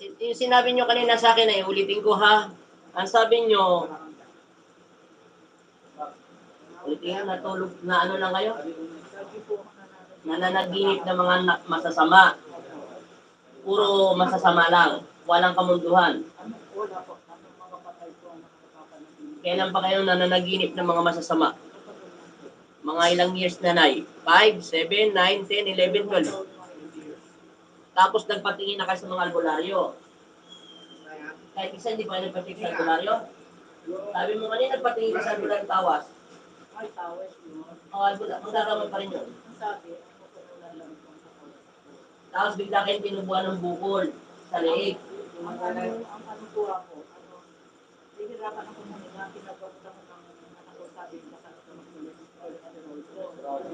Yung sinabi nyo kanina sa akin eh, ulitin ko ha. Ang sabi nyo, ulitin nyo, natulog na ano lang kayo? Nananaginip ng mga masasama. Puro masasama lang. Walang kamunduhan. Kailan pa kayo nananaginip ng mga masasama? Mga ilang years na nay? 5, 7, 9, 10, 11, 12. Tapos nagpatingin na kayo sa mga albularyo. Kahit isa hindi pa kayo nagpatingin sa albularyo. Sabi mo kanina nagpatingin ka sa albularyo tawas. Ay, tawas yun. O, albularyo, magkakaman pa rin yun. Sabi, ako ko nalalang ko. Tapos bigla kayong tinubuan ng bukol sa leeg. Ang ano po ako, hihirapan ako muna, pinagawa ko ng anak ko, sabi ko sa ako magsulit.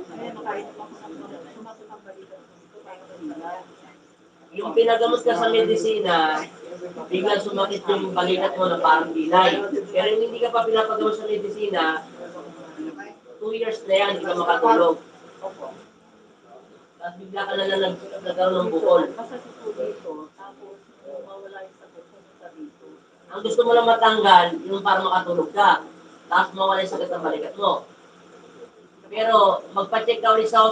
Kaya nakainom ako ng sumasok ang balikan ko dito para magdala. Yung pinagamot ka sa medisina, biglang sumakit yung balikat mo na parang pilay. Pero yung hindi ka pa pinapagamot sa medisina, 2 years na yan, hindi ka makatulog. Tapos bigla ka na nagkaroon ng bukol. Masakit po dito, tapos mawala yung sakit pumunta dito. Ang gusto mo lang matanggal, yung para makatulog ka. Tapos mawala yung sakit ng balikat mo. Pero magpa-check ka ulit sa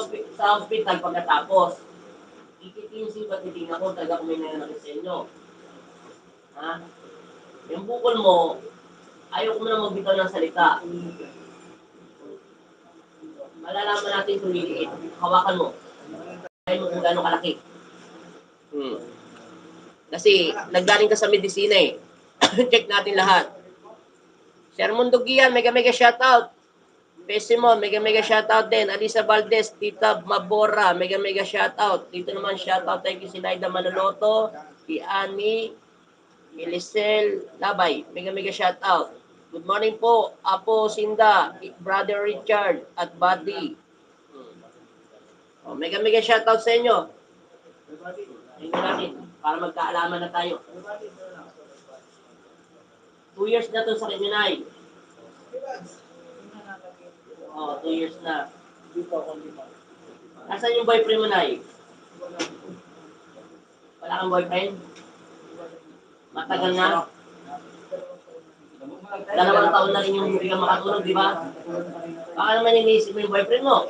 hospital pagkatapos. Ikitinsin ba titignan ko talaga kung may nangyayari sa inyo. Ha? Yung bukol mo, ayaw ko mo na magbitaw ng salita. Malalaman natin kung liliit. Hawakan mo. Ayaw mo kung gano'ng kalaki. Kasi naggaling ka sa medisina eh. Check natin lahat. Sir Mundugian, mega shoutout. Besimon, mega shoutout din. Alisa Valdez, Tita Mabora, mega shoutout. Dito naman shoutout thank you si Naida Manoloto, si Ani, Elisel Labay, mega shoutout. Good morning po, Apo Sinda, Brother Richard, at Buddy. Mega shoutout sa inyo. Tingnan natin, para magkaalaman na tayo. 2 years na to sa Kiminay. 2 years na. Nasaan yung boyfriend mo, Nay? Wala kang boyfriend? Matagal na? 2 taon na rin yung hindi ka makatulog, di ba? Baka naman iniisip mo yung boyfriend mo.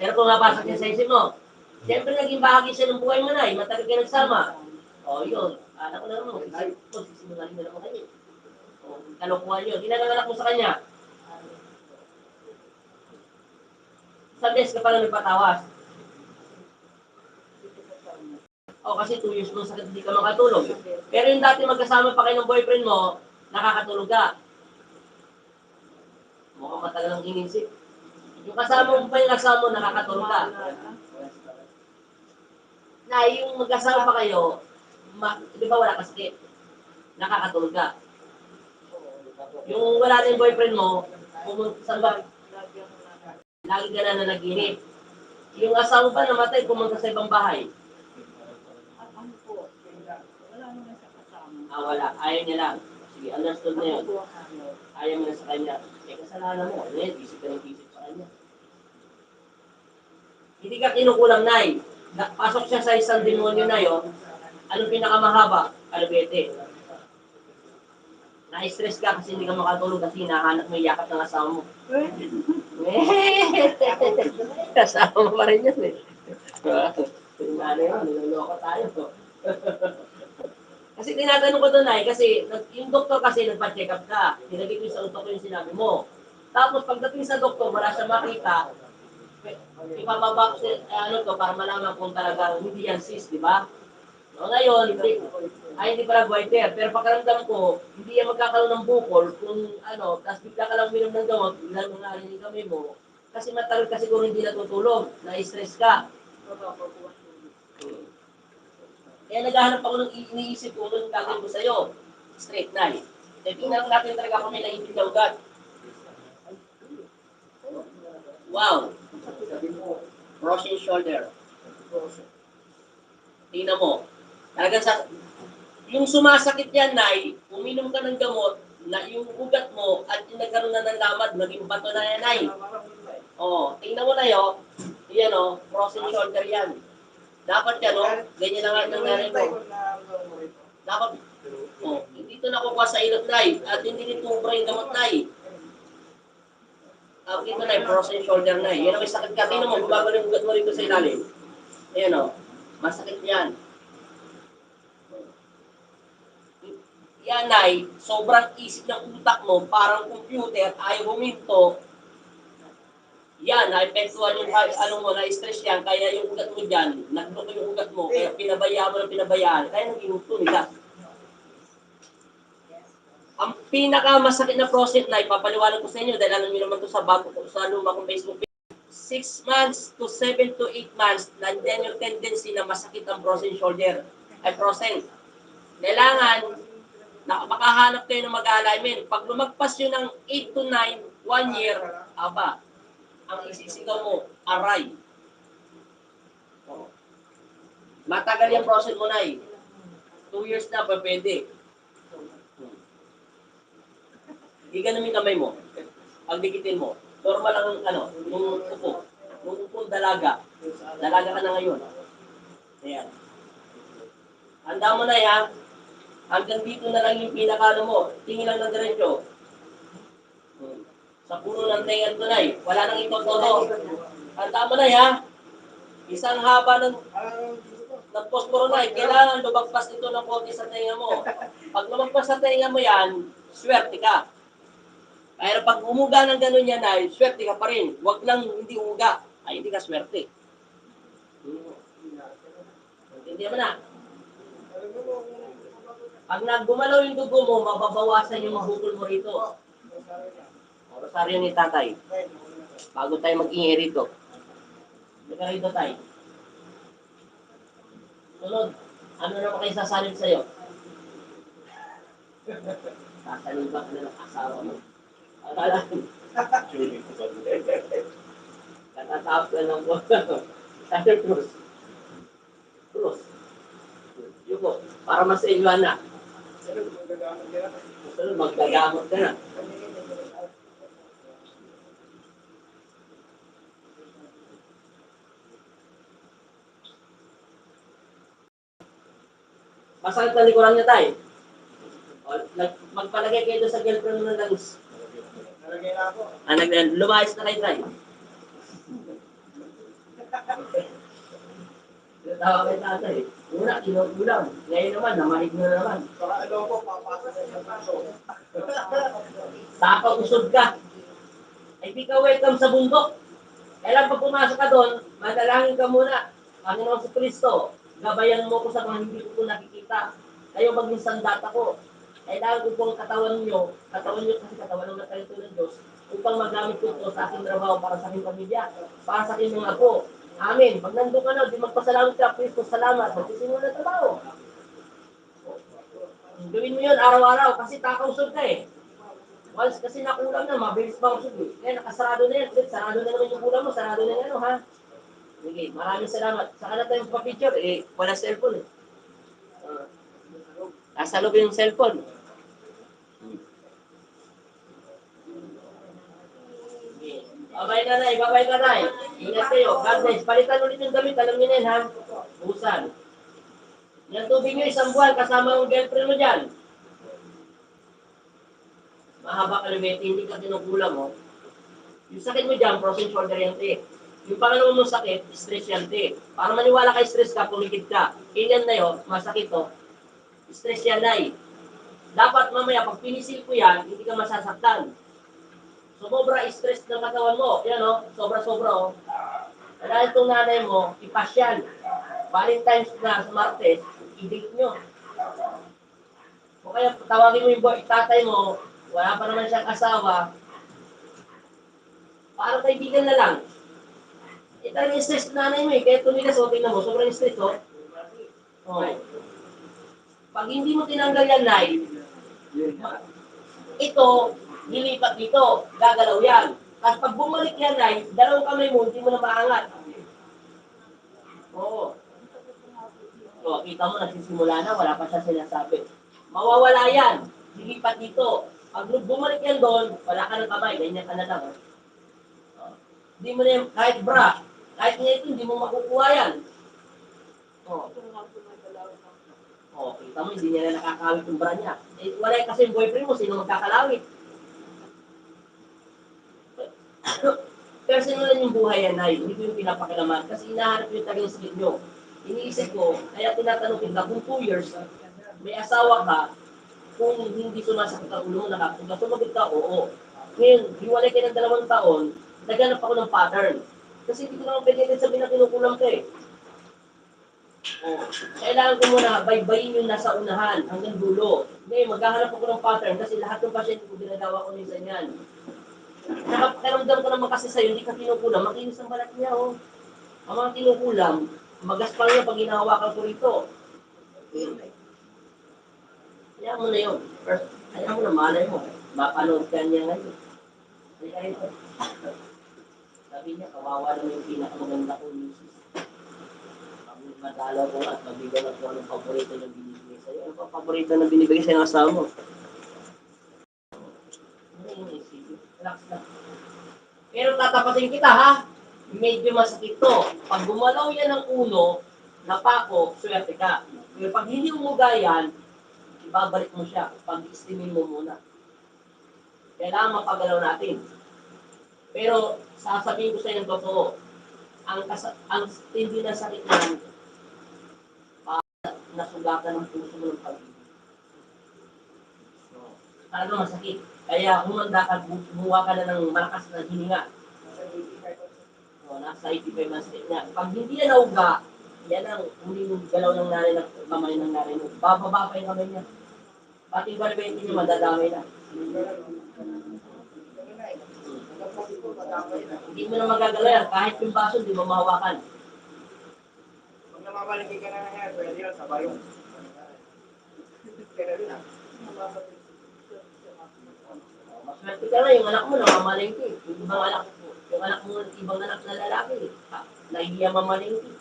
Pero kung mapasok niya sa isip mo, siyempre naging bahagi siya ng buhay mo, Nay. Matagal ka nagsama. Yun. Anak ko na naman, sisimulahin na naman kayo. Kalokohan yun. Ginagagalak mo sa kanya. Sa desk ka pala nagpatawas. Kasi 2 years mo sakit, hindi ka makatulog. Pero yung dati magkasama pa kayo ng boyfriend mo, nakakatulog ka. Mukhang matagal ang inisip. Yung kasama mo pa yung kasama mo, nakakatulog ka. Na yung magkasama pa kayo, di ba wala ka sakit? Nakakatulog ka. Yung wala na yung boyfriend mo, saan ba? Lagi ka na nanaginip. Yung asawa pa namatay, pumunta sa ibang bahay. Ano po, wala naman siya kasama. Wala. Ayaw niya lang. Sige, understood na yun. Ayaw mo na sa kanya. Kasalanan mo. Isip ka ng isip sa kanya. Hindi ka kinukulang, Nay. Pasok siya sa isang demonyo na yun. Anong pinakamahaba? Kalabete. Na-stress ka kasi hindi ka makatulog kasi hinahanap mo yakap ng asawa mo. Kasama mo pa rin yun eh. Ano yun, niloloko tayo. Kasi tinatanong ko doon ay, kasi yung doktor kasi nagpa-check up ka. Nilagay ko sa utak ko yung sinabi mo. Tapos pagdating sa doktor, wala siya makita. Ipababa ko to para malaman kung talaga hindi yan cyst, di ba? Ngayon, hindi pala goiter. Pero pakiramdam ko, hindi yan magkakaroon ng bukol kung tapos bigla ka lang minom ng gamot, bigla mo nga rin yung kamay mo. Kasi matagal kasi kung hindi natutulog, na-stress ka. Kaya naghahanap ako ng iniisip ko nung gagawin ko sa'yo. Straight na. Tingnan natin talaga kung may naipit na ugat. Wow! Frozen shoulder. Tingnan mo. Talagang yung sumasakit yan, Nay, uminom ka ng gamot, na yung ugat mo at yung nagkaroon na ng lamad, maging bato na yan, Nay. Tingnan mo na yun. Yan frozen shoulder yan. Dapat yan, no? Ganyan lang ang nangyari mo. Dapat, hindi ito nakukuha sa ilot, Nay. At hindi nito ubra yung gamot, Nay. Dito, Nay, frozen shoulder, Nay. Yan ang may sakit ka. Tingnan mo, babago yung ugat mo rito sa ilalim. Ayan, o. Masakit yan. Yan, Nay, sobrang isip ng utak mo, parang computer, ayaw huminto. Yan, naepektuhan yung ano mo, na-stress yan, kaya yung ugat mo dyan, nagloko yung ugat mo, kaya pinabayaan mo ng pinabayaan, kaya nang ginuto nila. Ang pinakamasakit na process na ipapaliwanag ko sa inyo, dahil alam niyo naman ito sa bago ko, sa luma kong Facebook page, 6 months to 7 to 8 months, nandiyan yung tendency na masakit ang frozen shoulder, ay frozen. Kailangan, makahanap kayo ng mag-alignment. Pag lumagpas yun ng 8 to 9, 1 year, aba, ang isisigaw mo, aray. Matagal yung process mo na 2 years na pa pwede. Iganon yung kamay mo. Pagdikitin mo. Normal lang ano, yung upo. Yung upo dalaga. Dalaga ka na ngayon. Ayan. Handa mo na yan. Hanggang dito na lang yung pinakano mo. Tingin lang ng diretso. Sa puno ng tengan to, Nay. Wala nang itotodo. Handa mo na yan. Isang haba ng posporo, Nay. Kailangan lumagpas ito ng konti sa tenga mo. Pag lumagpas sa tenga mo yan, swerte ka. Kaya pag umuga ng gano'n yan, Nay, swerte ka pa rin. Huwag lang hindi umuga. Ay, hindi ka swerte. Hindi mo na. Pag naggumalaw yung dugo mo, mababawasan yung bukol mo rito. O, rosaryo ni tatay. Bago tayo mag-ingay rito. Hindi ka rito, tay. Sunod. Ano naman kayo sasalib sa'yo? Sasalib ba ka na ng asawa mo? Akala ko. Natatawag ka lang po. Sabi Cruz. Cruz. Yuko, para mas iluan na. Sunod, magdagamot ka na. Masakit na likuran niya tayo. Magpalagay kayo doon sa girlfriend mo ng langis. Lumayas na kayo tayo. Tawa kay tatay. Una, kinukulang. Ngayon naman, namahig na naman. Tapa usod ka. Ay di ka welcome sa bundok. Kailan pag pumasok ka doon, manalangin ka muna. Panginoon sa Kristo, gabayan mo ko sa mga hindi ko nakikita. Kayo maging sandata ko. Kailangan ko itong katawan nyo kasi katawan ng natalito ng Diyos, upang magamit ko ito sa aking trabaho para sa aking pamilya, para sa aking mga apo. Amen. Pag nandun ka na, di magpasalamat ka, Kristo, salamat. Magsisimula na trabaho. Gawin mo yun araw-araw kasi takausog ka eh. Once kasi nakulang na, mabilis pa usog eh. Kaya nakasarado na yan. Sarado na naman yung kulang mo, sarado na yan, ha? Sige, maraming salamat. Saka na tayo pa-picture, wala cellphone eh. Nasa loob yung cellphone. Babay ka na, babay ka na. Ingat kayo. God bless. Palitan ulit yung damit. Alam niyo na yan, ha? Busan. Yung tubig nyo, 1 buwan, kasama yung girlfriend mo dyan. Mahaba kalibete, hindi ka tinukulang, oh. Yung sakit mo dyan, frozen shoulder yan, te. Yung pangalawa mong sakit, stress yan, te. Para maniwala kay stress ka, pumikit ka. Ganyan na yun, masakit, oh. Stress yan, Nay. Dapat mamaya, pag pinisil ko yan, hindi ka masasaktan. Sumobra stress ng katawan mo. Yan, oh. Sobra-sobra, oh. Dahil itong nanay mo, ipas yan. Valentine's na sa Martes, i-date nyo. O kaya tawagin mo yung tatay mo, wala pa naman siyang asawa, parang kaibigan na lang. Talagang stress na nanay mo eh, kaya tumigas, o tingnan mo, sobrang stress, oh. Oh. Pag hindi mo tinanggal yan, Nay, ito, nilipat dito, gagalaw yan. Tapos pag bumalik yan, Nay, dalawang kamay mo, hindi mo na maangat. Oo. So, kita mo, nagsisimula na, wala pa siya sinasabi. Mawawala yan. Lilipat dito. Pag bumalik yan doon, wala ka ng kamay, ganyan ka na lang. Hindi mo na yan, kahit bra, kahit nga ito, hindi mo makukuha yan. Oh, Ito na nga po nagdalawin ng oh, kita mo, hindi niya na nakakawit yung bra niya. Eh, wala kasi yung boyfriend mo, sino magkakalawit? Pero sinulan yung buhay yan, Nay. Hindi ko yung pinapakilaman. Kasi inahanap yung tagang sakit nyo. Iniisip ko, kaya tinatanong kita, kung 2 years, may asawa ka, kung hindi sumasakit ang ulo mo, nakapunta, sumagot ka, oo. Ngayon, hiwalay kayo ng 2 taon, naghanap ako ng pattern. Kasi hindi ko naman pwede din sabihin na kinukulang ka eh. Oh, kailangan ko muna baybayin yung nasa unahan hanggang dulo. Ngayon, maghahanap ako ng pattern kasi lahat ng pasyente ko ginagawa ko minsan yan. Nakapakiramdam ko naman kasi sa'yo, hindi ka kinukulam, makinis ang balat niya, oh. Ang mga kinukulam, magaspang niya pag hinahawakan ko rito. Kaya mo na yun. First, kaya mo na malay mo. Mapanood ka niya ngayon. Kaya ito. Sabi niya, kawawa naman yung pinakamaganda ko misis. Madalaw ko at mabigyan ako ng paborito na binibigay sa'yo. Ano pa paborito na binibigay sa'yo ng asawa mo? Ano yung isipin? Relax lang. Pero tatapatin kita ha. Medyo masakit to. Pag gumalaw yan ng ulo, napako, swerte ka. Pero pag hindi umuga yan, ibabalik mo siya. Pag-istimin mo muna. Kailangan mapagalaw natin. Pero sasabihin ko sa inyo totoo, ang tindi na sakit niyan, nasugatan ng puso mo ng pag-ibig. So, talaga masakit. Kaya humanda ka, bumuha ka na ng malakas na hininga. So, nasa 85 na state niya. Pag hindi yan nauga, yan ang huling galaw ng nanay ng kamay ng nanay mo. Bababa pa yung kamay niya. Pati yung balbente niya, madadamay na. Hindi mo na magagalaw yan. Kahit yung baso, hindi mo mahawakan. Pag namamalagi ka na yan, pwede yun, sabay yun. Kaya rin ah. Maswerte ka na, yung anak mo namamalengke. Yung anak mo, ibang anak na lalaki. Nahihiya mamalengke.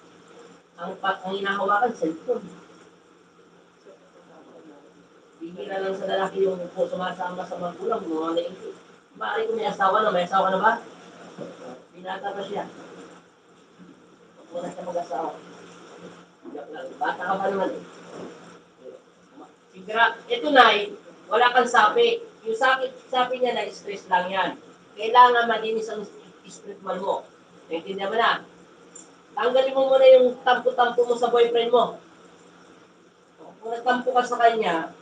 Ang hinahawakan, cellphone. Bihira lang sa lalaki yung sumasama sa magulang, mamalengke. Maaari kung may asawa na ba? Binata pa siya. Wala siya mag-asawa. Bata ka pa naman eh. Ito na, wala kang sapi. Yung sapi niya na stress lang yan. Kailangan malinis ang spiritual mo. Naintindihan mo na? Tanggalin mo muna yung tampo-tampo mo sa boyfriend mo. Kung nagtampo ka sa kanya,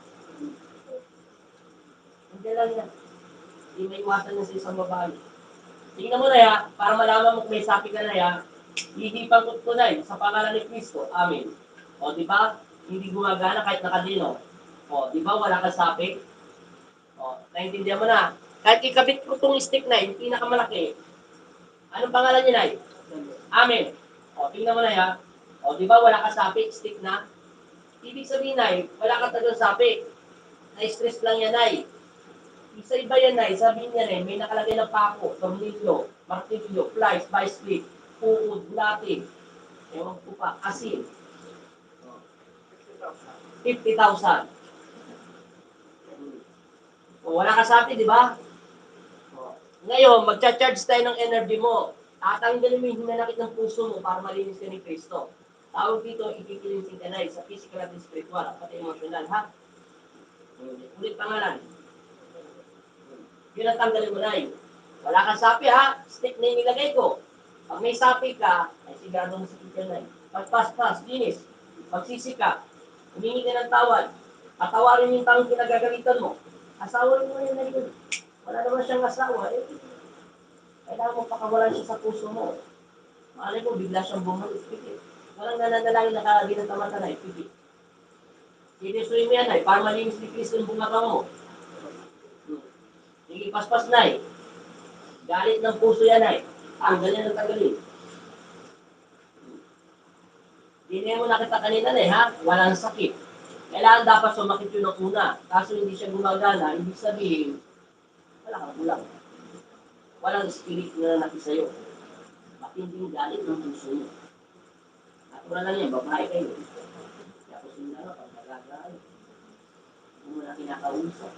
hindi lang yan. Hindi may iwasan niya sa isang babae. Tingnan mo na ya, para malaman mo kung may sapi ka na ya, hihipan ko ito na sa pangalan ni Cristo. Amen. O, di ba? Hindi gumagana kahit nakadino. O, di ba wala kang sapi? O, naintindihan mo na. Kahit ikabit ko itong stick na, yung pinakamalaki. Anong pangalan niya, Nay? Amen. O, tingnan mo na ya. O, di ba wala kang sapi, stick na? Ibig sabihin, Nay, wala kang tagang sapi. Na-stress lang yan, Nay. Isa iba yan, Nay. Sabihin niya, Nay, may nakalagay na pako, tornilyo, martilyo, plies, vice grip, puod, latin. Ewan ko pa, asin. 50,000. O, wala ka sapi, di ba? O, ngayon, magcha-charge tayo ng energy mo. Tatanggalin mo yung hinanakit ng puso mo para malinis ka ni Kristo. Tawag dito, ikikilinsing ka na sa physical at spiritual, at pati emotional, ha? Ulit pangalan. Yun ang tanggalin mo na yun. Wala kang sapi, ha? Stick na yung nilagay ko. Pag may sapi ka, ay sigurado mo sa kitchen na yun. Pagpas-pas, linis. Pagsisi ka, humingi ka ng tawad. Patawarin yung taong pinagagalitan mo. Asawa mo yun na yun. Wala naman siyang asawa. Eh, kailangan mo pakawalan siya sa puso mo. Malay mo, bigla siyang bumalik. Walang nananalangin na kalagi ng tamata na ipipit. Sinisuin mo yan ay, para malinis ni Kristo yung bungaka mo. Sige, paspas na eh. Galit ng puso yan ay. Tanggal yan ng tagalin. Hindi mo nakita kanina na eh, ha? Walang sakit. Kailangan dapat sumakit yun ng una. Kaso hindi siya gumagana, ibig sabihin, wala kang kulang. Walang spirit na nakita sa'yo. Matinding galit ng puso mo. Natural lang yan, babae kayo. Tapos yung ano, pag nagagalit, hindi mo na kinakausap.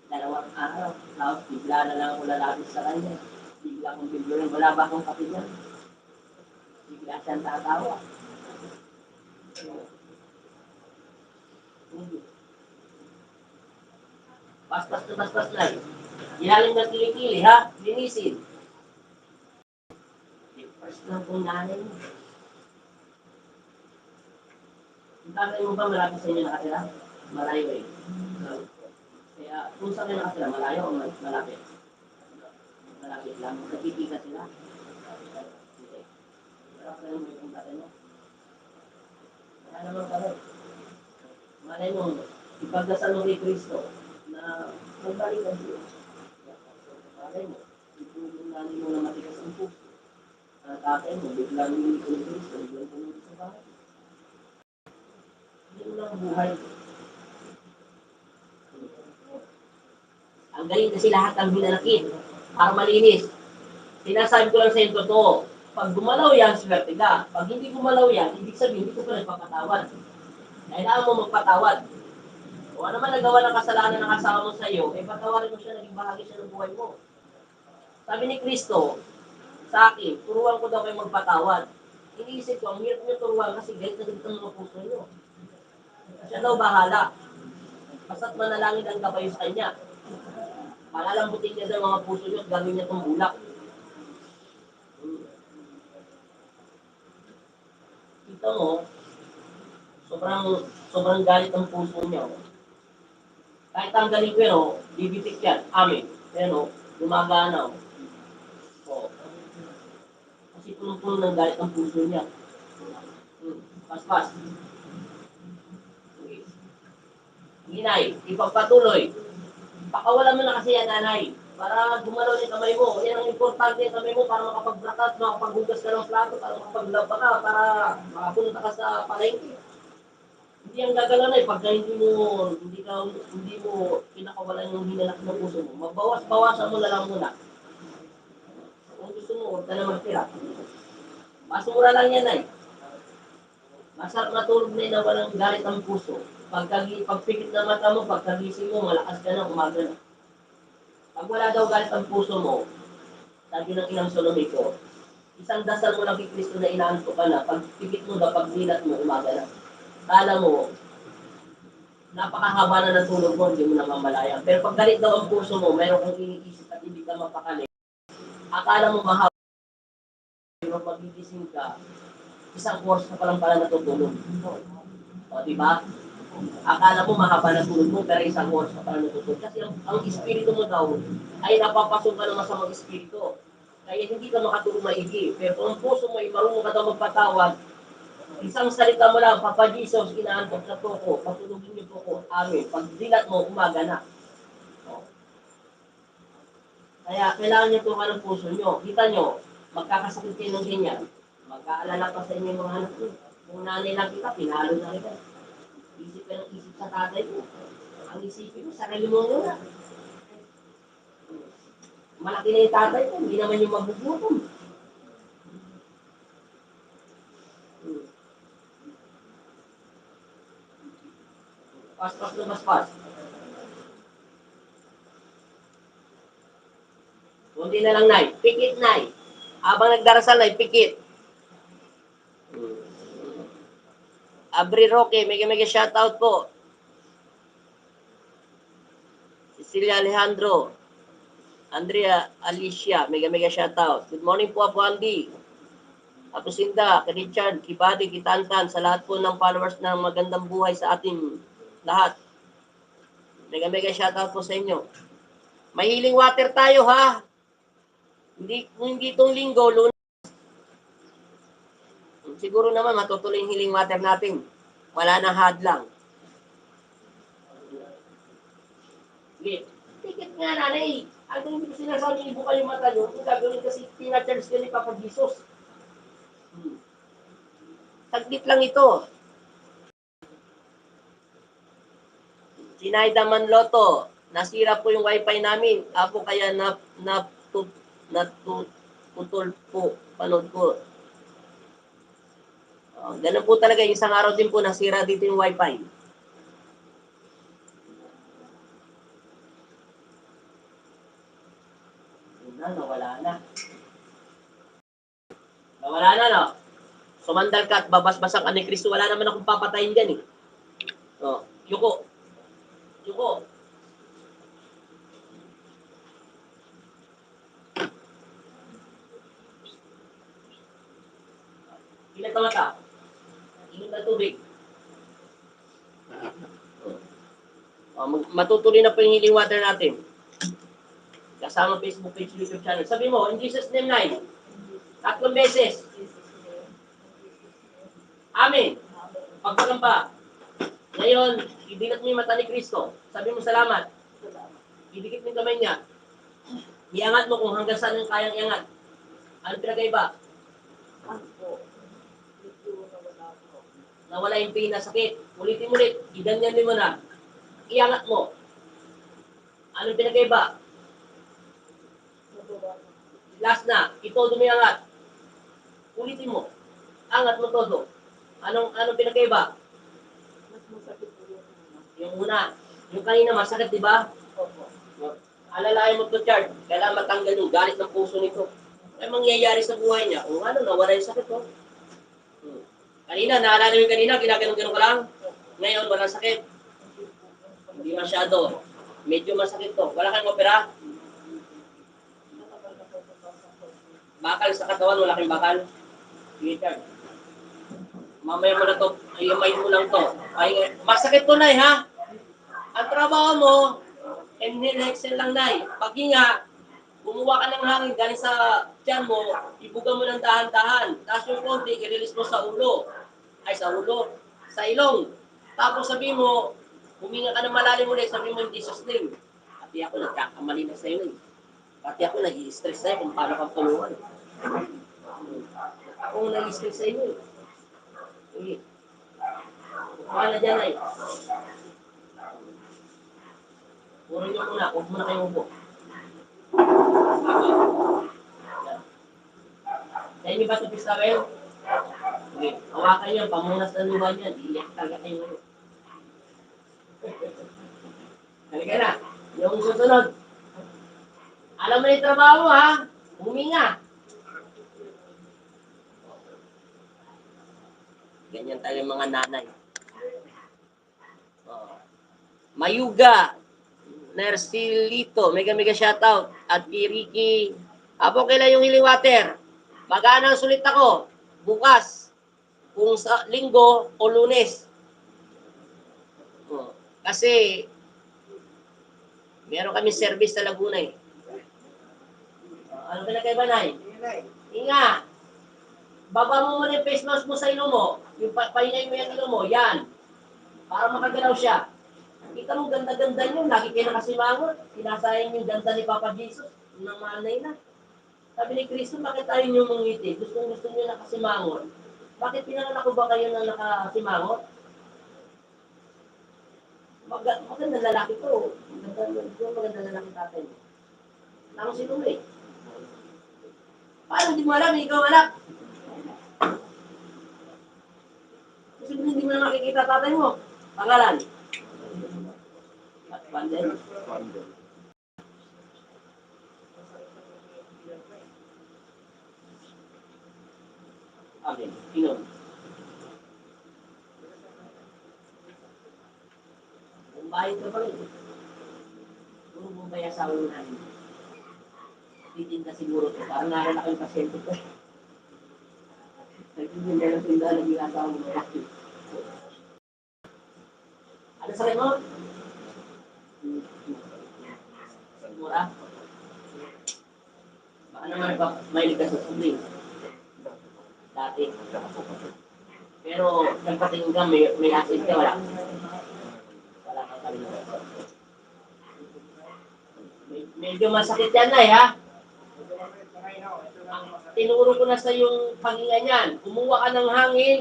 2 araw, tapos bigla na lang ako lalapit sa kanya. Bigla kong bigla, wala ba akong kapit yan? Bigla siyang tatawa. Bastos na bastos na. Ilalim ng kilikili, ha? Linisin. First lang kung nanay mo. Yung tatay mo ba malapit sa inyo nakatira? Malayo eh. Kaya kung saan kayo nakatira, malayo o malapit? Malapit lang. Nagkikita sila. Okay. Pero ako mo yung tatay mo. Wala naman kami. Malay mo, ipagdasal mo kay Kristo na magbalik ang Diyos. Malay mo, itulong namin mo na matigas ang puso. Ang tatay mo, biglang hindi ko ng Kristo, biglang pumunta sa bahay. Hindi mo lang buhay. Ang galing kasi lahat ang hinanakit para malinis. Sinasabi ko lang sa inyo totoo. Pag gumalaw yan, swerte ka. Pag hindi gumalaw yan, ibig sabihin, hindi ko pa nagpapatawad. Kailangan mo magpatawad. Kung ano man nagawa ng kasalanan ng asawa mo sa iyo, eh patawarin mo siya, naging bahagi siya ng buhay mo. Sabi ni Kristo, sa akin, turuan ko daw kayo magpatawad. Iniisip ko, ang hirap niyo turuan kasi galit na galit ang mga puso niyo. Siya daw bahala. Basta't manalangin ang kabayo sa kanya. Palalambutin niya sa mga puso niyo at gagawin niya itong bulak. Kita mo, sobrang galit ang puso niya. Kahit ang galing pero, bibitik yan. Amin. Pero, gumagana. O. Kasi punong-puno ng galit ang puso niya. Pas-pas. Okay. Hinay, ipagpatuloy. Pakawalan mo na kasi yan, nanay. Para gumalaw yung kamay mo. Yan ang importante yung kamay mo para makapag-brakat, makapaghugas ka ng plato, para makapaglaba ka, para makapunta ka sa palengke. Hindi ang gagalaw na pagka hindi mo pinakawalan yung hinalak ng puso mo. Magbawas-bawasan mo na lang muna. Kung gusto mo, huwag ka na magtira. Masura lang yan ay. Masarap na tulog na walang galit ang puso. Pagpikit na mata mo, pagkagising mo, malakas ka na, umaga na. Pag wala daw galit ang puso mo, sabi ng inang Solomiko, isang dasal mo lang kay Kristo na inaanto ka na, pagpikit mo daw, pagdilat mo, umaga na. Kala mo, napakahaba na ng tulog mo, hindi mo na mamalayan. Pero pag galit daw ang puso mo, mayroon kang iniisip at hindi ka mapakali. Akala mo mahaba, pero magigising ka, isang oras ka pa lang pala natutulog. O, di ba? Akala mo mahaba na tulog mo, pero isang oras ka pala natutulog. Kasi ang espiritu mo daw ay napapasok ka ng masamang espiritu. Kaya hindi ka makatulog maigi. Pero kung ang puso mo ay marunong ka daw magpatawad, isang salita mo lang, Papa Jesus, inaantok sa toko, patulogin niyo po ko, amin. Pag dilat mo, umaga na. O. Kaya kailangan niyo turuan ng puso niyo. Kita niyo, magkakasakit kayo ng ganyan. Magkaalala pa sa inyo mga anak niyo. Kung nanay lang kita, pinalo na kita. Isip ka ng isip sa tatay mo. Ang isipin mo, sarili mo muna. Malaki na yung tatay mo, hindi naman yung magugutom. Pas-pas na pas-pas. Kundi na lang, Nay. Pikit, Nay. Habang nagdarasal, Nay, pikit. Abri Roque, mega shoutout po. Cecilia Alejandro. Andrea Alicia, mega shoutout. Good morning po, Apo Andy. Apo Sinda, kay Richard, kay Buddy, kay Tantan, sa lahat po ng followers ng magandang buhay sa ating lahat. Mega shoutout po sa inyo. May healing water tayo, ha? Hindi itong linggo, Lunes. Siguro naman matutuloy yung healing water natin. Wala nang hadlang. Okay. Tikit nga, nanay. Ano yung sinasabi, ibuka yung mata nyo, kung gagawin kasi pinacharge ka ni Papa Jesus. Taglit lang ito. Sinayda Manloto, nasira po yung wifi namin. Apo kaya naputol po, panood ko. Ganun po talaga, isang araw din po nasira dito yung wifi. Nawala na. Nawala na, no? Sumandal ka at babasbasan ka ni Kristo, wala naman akong papatayin dyan eh. Oh, yuko. Yuko. Ilan ka mata? Inom na tubig. Matutuloy na po yung healing water natin. Kasama Facebook page, YouTube channel. Sabi mo, in Jesus name, Nay. 3 beses. Amen. Pagpagamba. Ngayon, idinat mo yung mata ni Kristo. Sabi mo, salamat. Idikit mo yung kamay niya. Iangat mo kung hanggang saan ang kayang iangat. Ano pinagkaiba? Nawala yung pain na sakit. Ulitin ulit. Iganyan mo na. Iangat mo. Ano pinagkaiba? Last na. Ito dumiangat. Ulitin mo. Angat mo todo. Anong pinagkaiba? Yung una. Yung kanina masakit, di ba? Alalayan mo to, Chard. Kailangan matanggal yung galit ng puso nito. Ay mangyayari sa buhay niya. Kung ano, nawala yung sakit, oh. Kanina, naalala mo yung kanina, ginaganon-ganon ka lang. Ngayon, walang sakit. Hindi masyado. Medyo masakit to. Wala kang opera? Bakal sa katawan, wala kang bakal. Sige, Chard. Mamaya mo na to, ayumayin mo lang to. Ay, masakit to, Nay, ha? Ang trabaho mo, inhale, exhale lang, Nay. Paghinga, kumuha ka ng hangin galing sa tiyan mo, ibuga mo ng dahan-dahan. Tapos yung konti, i-release mo sa ulo. Ay, sa ulo. Sa ilong. Tapos sabi mo, huminga ka ng malalim ulit, sabi mo in Jesus name. Pati ako nagkakamali na sa'yo eh. Pati ako nag-i-stress sa'yo kung paano kang tulungan. Ako nag-i-stress sa'yo eh. Sige. Kuha na dyan ay. Puro nyo muna, huwag muna kayo upo. Dahil niyo ba ito pistawel? Okay. Hawakan yan, pamunas na luha niyan. Iiyak talaga kayo ngayon. Halika na. Yung susunod. Alam mo na yung trabaho mo, ha? Huminga. Ganyan tayo mga nanay. Mayuga. Nersilito. Mega shoutout. At Kiriki. Apo kailan yung healing water? Magana ang sulit ako. Bukas. Kung sa linggo o lunes. Kasi meron kami service sa Laguna eh. Ano pinagkaiba, Nay? Inga. Baba mo muna yung face mask mo sa ilong mo. Yung pahinay mo yung ilong mo. Yan. Para makagalaw siya. Kita mo ganda-ganda nyo. Lagi kayo nakasimangot. Sinasayang yung ganda ni Papa Jesus. Nang manay na. Sabi ni Kristo, bakit tayo nyo mangiti? Gusto nyo nakasimangot. Bakit pinanganak ko ba kayo na nakasimangot? Maganda lalaki to. Maganda lalaki tatay. Ako si Lume. Paano hindi mo alam? Ikaw anak. Kasi hindi mo na makikita tatay mo. Pangalan. Bandel. Amen. Inom. Bumbayin ka pa rin. Puro bumbay asawa mo namin. Titinda siguro ito. Parang naroon ako yung pasyente ko. Nagtitinda ng tinda na yung asawa mo namin. Ano sakit mo? Sigura? Baka naman may ligas sa subling. Dati. Pero nagpatingin ka, may acid ka, wala. Wala kang kalimutan. Medyo masakit yan, Nay, ha? Tinuro ko na sa yung paghinga niyan. Kumuha ka ng hangin.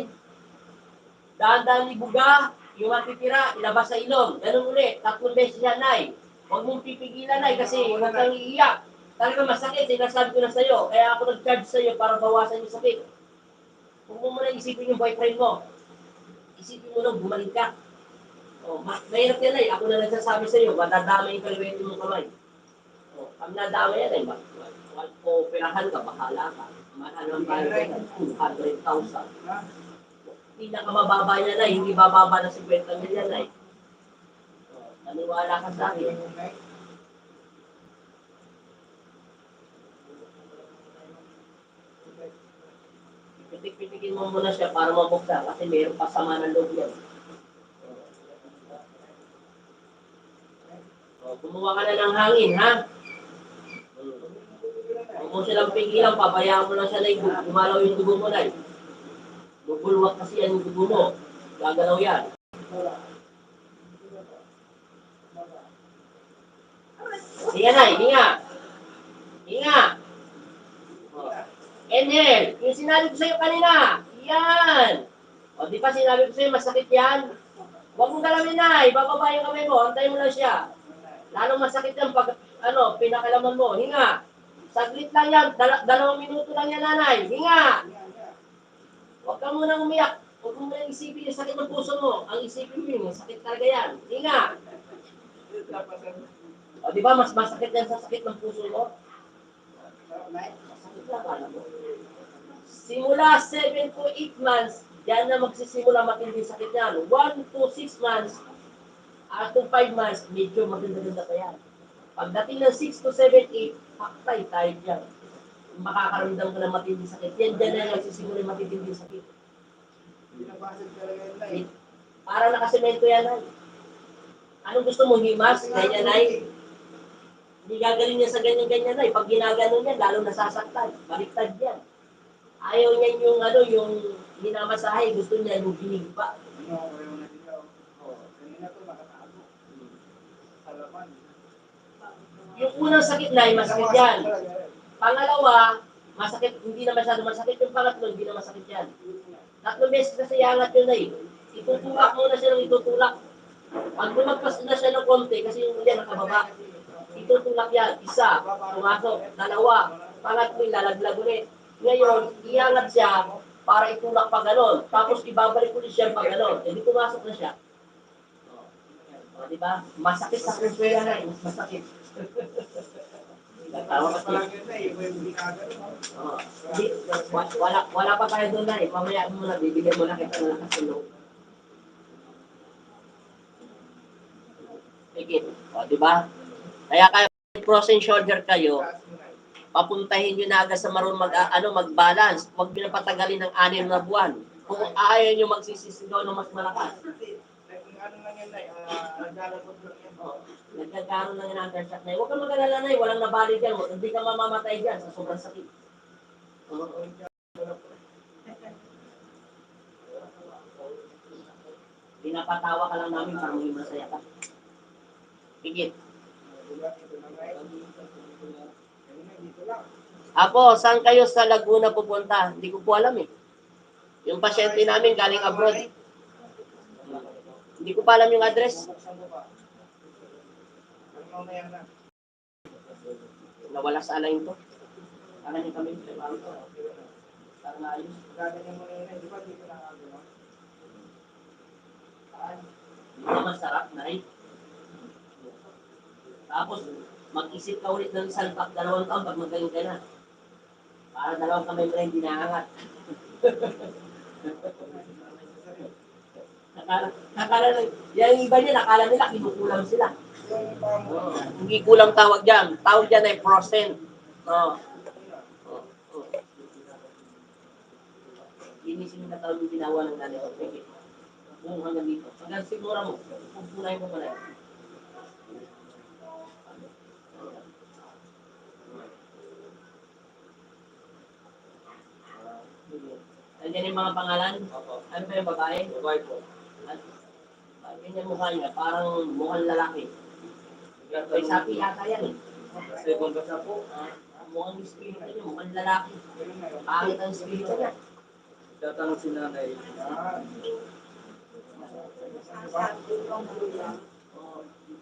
Dahan-dahan ibuga. Yung matitira, ilabas sa ilong. Ganun ulit. 3 beses yan, Nay. Huwag mong pipigilan, Nay, kasi huwag kang iiyak. Talaga masakit, sinasabi ko na sa'yo. Kaya ako nag-charge sa'yo para bawasan yung sakit. Huwag mo muna isipin yung boyfriend mo. Isipin mo nung bumalik ka. Oh, mahirap yan, Nay. Ako na nagsasabi sa'yo, matadamay yung kaliwete mong kamay. Oh, pag nadamay yan, Nay, wag po perahan ka, bahala ka. Ano ang bayad ko? 200,000. Ha? Pinakamababa niya na, hindi bababa na 50 milyan na. Naniwala ka sa akin. Pitik-pitikin mo muna siya para mabuksan kasi mayroon pa sama ng loob yan. Kumuha ka na ng hangin, ha? Huwag mo silang pigilan, pabayaan mo lang siya na gumalaw yung dugo mo na. Bubulwak kasi yan yung dugo mo. Gagalaw yan. Hinga na, hinga. Hinga. Enel, yung sinabi ko sa'yo kanina. Yan. O, di ba sinabi ko sa'yo, masakit yan? Huwag mong galawin na, ibababa yung kamay mo, antayin mo lang siya. Lalong masakit yan pag, pinakalaman mo. Hinga. Saglit lang yan, 2 minuto lang yan, nanay. Hinga. Huwag ka munang umiyak. Huwag mo munang isipin yung sakit ng puso mo. Ang isipin mo yung sakit talaga yan. Hinga. O, di ba, mas masakit yan sa sakit ng puso mo? Masakit lang, alam mo. Simula 7 to 8 months, yan na magsisimula matindi sakit yan. 1 to 6 months, to 5 months, medyo maganda-ganda pa yan. Pagdating ng 6 to 7, 8, paktay tayo dyan. Makakaramdam ka ng matindi sakit. Yan dyan na magsisimula yung matindi sakit. Binabasag talaga yun, Nay. Para nakasemento yan, ay. Anong gusto mo, himas? Ganyan, ay. Hindi gagaling niya sa ganyan-ganyan, ay. Pag ginagano niya, lalo nasasaktan. Baliktad yan. Ayaw niya yung hinamasahe. Gusto niya yung ginigpa. Ayaw na nila. Kanina to nakatago. Sa laman. Yung unang sakit na, masakit yan. Pangalawa, masakit, hindi na masyado masakit. Yung pangatlo, hindi na masakit yan. 3 beses kasi yangat yun na. Itutulak muna siya ng itutulak. Pag lumagpas na siya ng konti, kasi yung yan nakababa, itutulak yan. 1, pumasok. 2, pangatlo, lalaglag ulit. Ngayon, iangat siya para itulak pa ganon. Tapos ibabalik ulit siya pa ganon. Hindi pumasok na siya. O, diba? Masakit sa puso yan ay. Mas masakit. Tawa ka pala yun, Nay. Iba yung ginagano. Oh, wala pa tayo doon na eh. Mamaya mo na, bibigyan mo na kita ng lakas ng loob. Sige. O, diba? Kaya kayo, frozen shoulder kayo, papuntahin nyo na agad sa marunong mag-balance. Huwag nyo na patagalin ng 6 na buwan. Kung ayaw nyo magsisisigaw ng mas malakas. Ano lang yan, Nay? Naglalagod lang yan. Nagkakaroon lang yung undershot na yun. Huwag kang mag-alala na yun. Walang nabali dyan. Hindi ka mamamatay dyan sa sobrang sakit. Pinapatawa ka lang namin para maging masaya ka. Higit. Apo, saan kayo sa Laguna pupunta? Hindi ko po alam eh. Yung pasyente namin galing abroad. Hindi ko pa alam yung address. Nawala sa alain to. Para niyo kami para maayos. Hindi naman sarap na eh. Tapos, mag-isip ka ulit ng salpak 2 taon pag magaling ka na. Para 2 kamay mo na hindi naangat. Yung iba niya, nakala nila, kinukulang sila. Hindi kulang tawag dyan. Tawag dyan ay frozen. Inisin na tawag yung ginawa ng nanay. Okay. Kung hanggang dito. Hanggang sigura mo, pupunay mo pala. Nandiyan yung mga pangalan? Ano ba yung babae? Babae po. Ganyan mukha niya, parang mukhang lalaki. May sapi yata yan eh. Second basa po. Mukhang espiritu niya, mukhang lalaki. Pangit ang espiritu niya. Tatanong si nanay.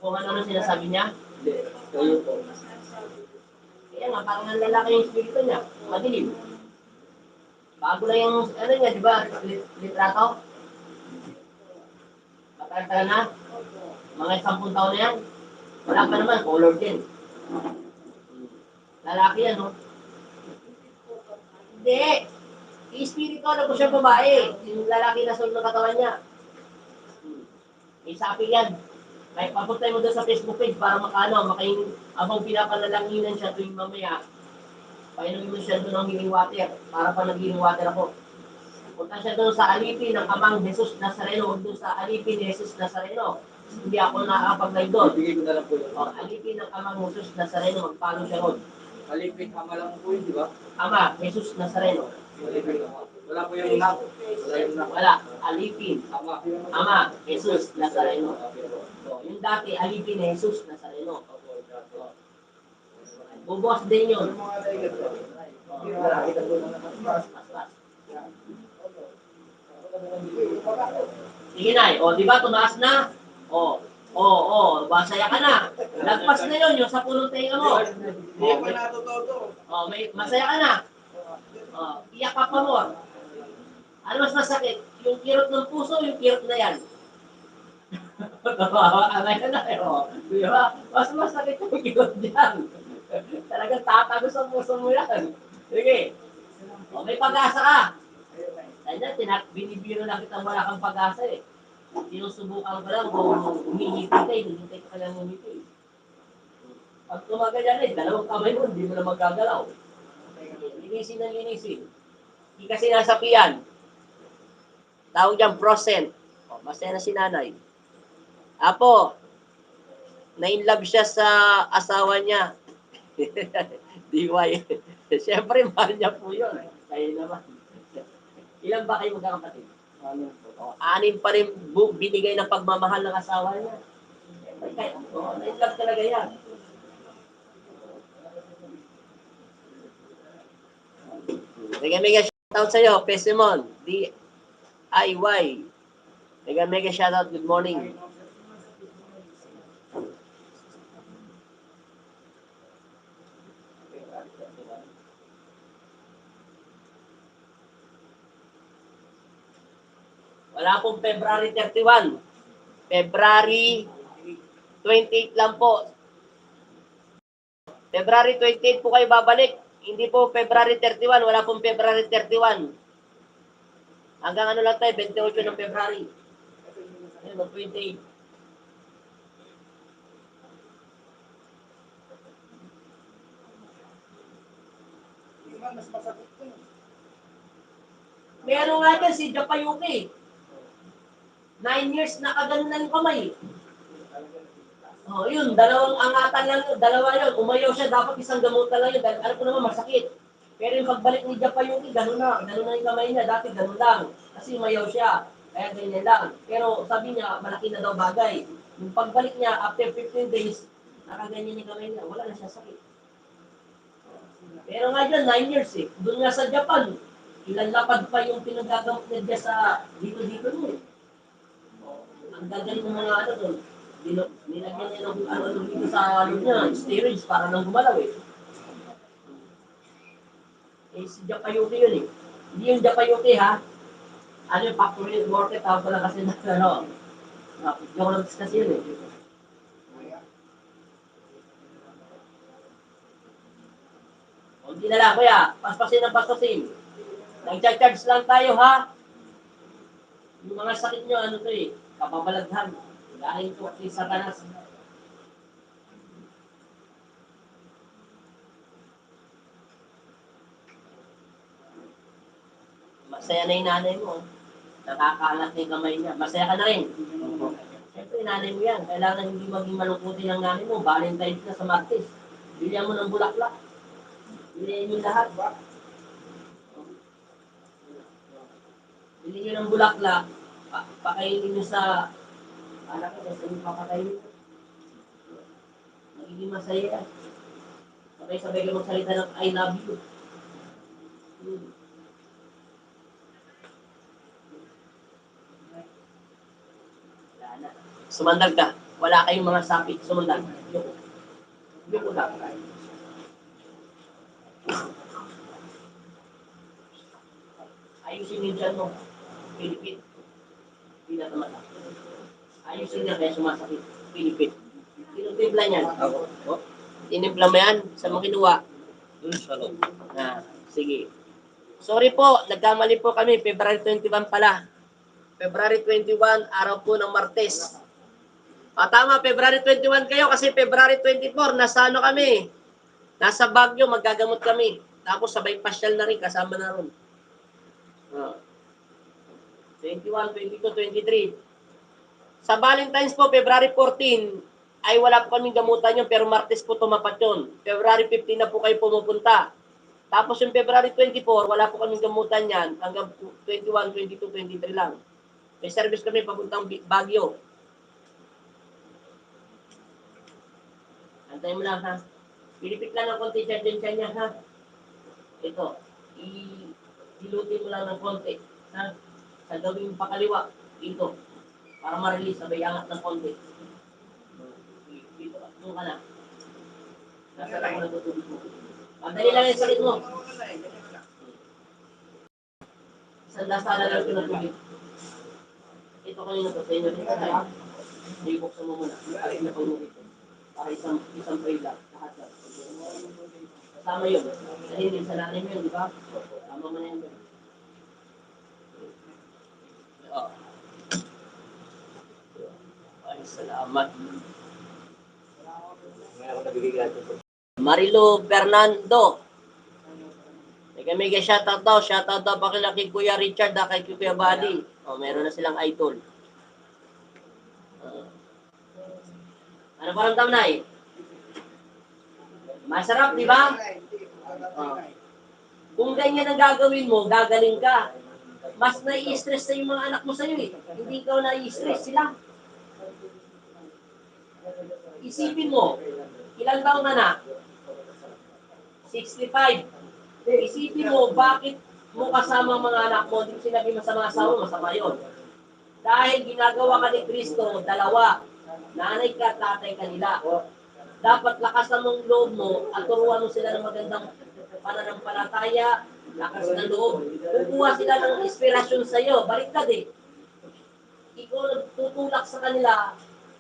Kung ano sinasabi niya? Hindi. Kayo po. Kaya nga, parang ang lalaki yung espiritu niya. Madilim. Bago lang yung, niya, di ba? Litrato? Matagal na? Mga 10 taon na yan? Wala pa naman, color din. Lalaki yan, no? Hindi. I-spirito na po siya babae. Yung lalaki na sulong ng katawan niya. Isapi yan. Kaya papuntay mo doon sa Facebook page para abang pinapanalanginan siya tuwing mamaya. Painumin mo siya doon ng healing water. Para pa nag-healing water ako. Punta siya doon sa alipin ng Amang Jesus Nazareno. Doon sa alipin ni Jesus Nazareno. Hindi ako nakakapag-live doon. Bigay ko na lang po yun. Alipin ng Amang Jesus Nazareno. Magpalo siya ron. Alipin, ama lang po yun, di ba? Ama, Jesus Nazareno. Alipin, ama. Wala po yung nak. Wala yung nak. Wala. Alipin. Ama. Ama, Jesus Nazareno. So, yung dati, alipin ni Jesus Nazareno. Bubukas din yun. Yung mga dahil ito. Mas. Sige na, di ba tumaas na? Masaya ka na. Lagpas na yun, yung sa pulong tenga mo. Hindi pa natutoto. Masaya ka na. Iyak ka pa mo. Ano mas masakit? Yung kirot ng puso, yung kirot na yan. Ngayon na di ba? Mas masakit yung kirot dyan. Talagang tatagos ang puso mo yan. Sige. May pag-asa ka. Kanya, binibiro lang kita wala kang pag-asa eh. Sinusubukan ko lang kung humihiti ka eh. Humihiti ka lang humihiti. Pag tumagal yan dalawang kamay mo, hindi mo na magagalaw. Linisin na linisin. Hindi kasi nasapian. Tawag dyan, prosent. Masaya na si nanay. Apo, na-inlove siya sa asawa niya. Diway. Siyempre, mahal niya po yun. Kaya naman. Ilan ba kayo magkakapatid? 6 pa rin binigay ng pagmamahal ng asawa niya. Na-inlove talaga yan. Mega shoutout sa'yo, Pesimon, DIY. Mega shoutout, good morning. Wala pong February 31. February 28 lang po. February 28 po kayo babalik. Hindi po February 31. Wala pong February 31. Hanggang ano lang tayo, 28 ng February. Ayun, 28. Mas masakit ko. Meron nga dyan si Japayuki. 9 years nakaganon na yung kamay. Yun, dalawang angatan lang yun, dalawa yun. Umayaw siya, dapat isang gamutan lang yun. Dahil alam ko naman, masakit. Pero yung pagbalik ni Japayuki, gano'n na yung kamay niya. Dati gano'n lang. Kasi umayaw siya. Kaya ganyan lang. Pero sabi niya, malaki na daw bagay. Yung pagbalik niya, after 15 days, nakaganyan yung kamay niya. Wala na siya sakit. Pero nga dyan, 9 years eh. Doon nga sa Japan, ilan lapad pa yung pinagagamot niya sa dito-dito niya. Ang gagaling ng mga ano doon. Nilagyan niya ng ano dito sa ano niya, steroids para nang gumalaw eh. Si Japayuki yun eh. Hindi yung Japayuki ha. Ano yung factory worker, tawag ko lang kasi na ano. Geologist kasi yun eh. Hindi na lang kuya, paspasin ng paspasin. Nag-charge lang tayo ha. Yung mga sakit nyo, ano to eh, kapabalaghan. Galing to si Satanas. Masaya na yung nanay mo. Nakakalat na yung kamay niya. Masaya ka na rin. Siyempre, nanay mo yan. Kailangan hindi maging malungkutin ang nanay mo. Valentine's na sa Martes. Bilhan mo ng bulaklak. Bilhin yung lahat. Bilhin nyo ng bulaklak. Pakainin nyo sa anak ko. Sa inyo papakainin. Magiging masaya. Sabay-sabay ka magsalita ng I love you. Sumandal ka. Wala kayong mga sapit. Sumandal. Yuko lang. Ayusin yung dyan mo. Pilipit. Pinatamata. Ayusin niya kaya sumasakit. Pilipit. Tinutimpla niyan. Tinimpla mo yan. Saan mo kinuha? Doon sa loob. Sige. Sorry po, nagkamali po kami. February 21 pala. February 21, araw po ng Martes. Tama, February 21 kayo kasi February 24, nasa ano kami? Nasa Baguio, maggagamot kami. Tapos sabay pasyal na rin, kasama na ron. 21, 22, 23. Sa Valentine's po, February 14, ay wala po kaming gamutan yun, pero Martes po tumapat yun. February 15 na po kayo pumupunta. Tapos yung February 24, wala po kaming gamutan yan, hanggang 21, 22, 23 lang. May service kami papuntang Baguio. Antayin mo lang ha. Pilipit lang ng konti dyan niya ha. Ito, dilutin mo lang ng konti. Ha? Sa gawing pakaliwa, dito. Para ma-release, sabay angat ng konti. Dito, doon ka na. Nasa lang mo na tutulog mo. Pantali lang yung sakit mo. Isang dasala lang ito na tubig. Ito kanina to, sa inyo rin tayo. Ibuksan mo muna. Alit na pag ito. Para isang pray lang. Lahat lang. Kasama yun. Dahil din sa lalim yun, di ba? Tama mo na yun. Ay, salamat. Marilo Fernando. May shoutout daw pa kila kay Kuya Richard, kay Kuya Buddy. Meron na silang idol. Ano pa ramdam na eh? Masarap, di ba? Kung ganyan ang gagawin mo, gagaling ka. Mas nai-stress na yung mga anak mo sa'yo eh. Hindi ikaw nai-stress, sila. Isipin mo, ilang taon ka na? 65. Isipin mo, bakit mo kasama ang mga anak mo, hindi sinabi masama asawa, masama yun. Dahil ginagawa ka ni Kristo, dalawa, nanay ka, tatay ka nila. Dapat lakasan mong loob mo at turuan mo sila ng magandang pananampalataya, lakas ng loob. Kukuha sila ng inspirasyon sa iyo, baliktad eh. Ikaw nagtutulak sa kanila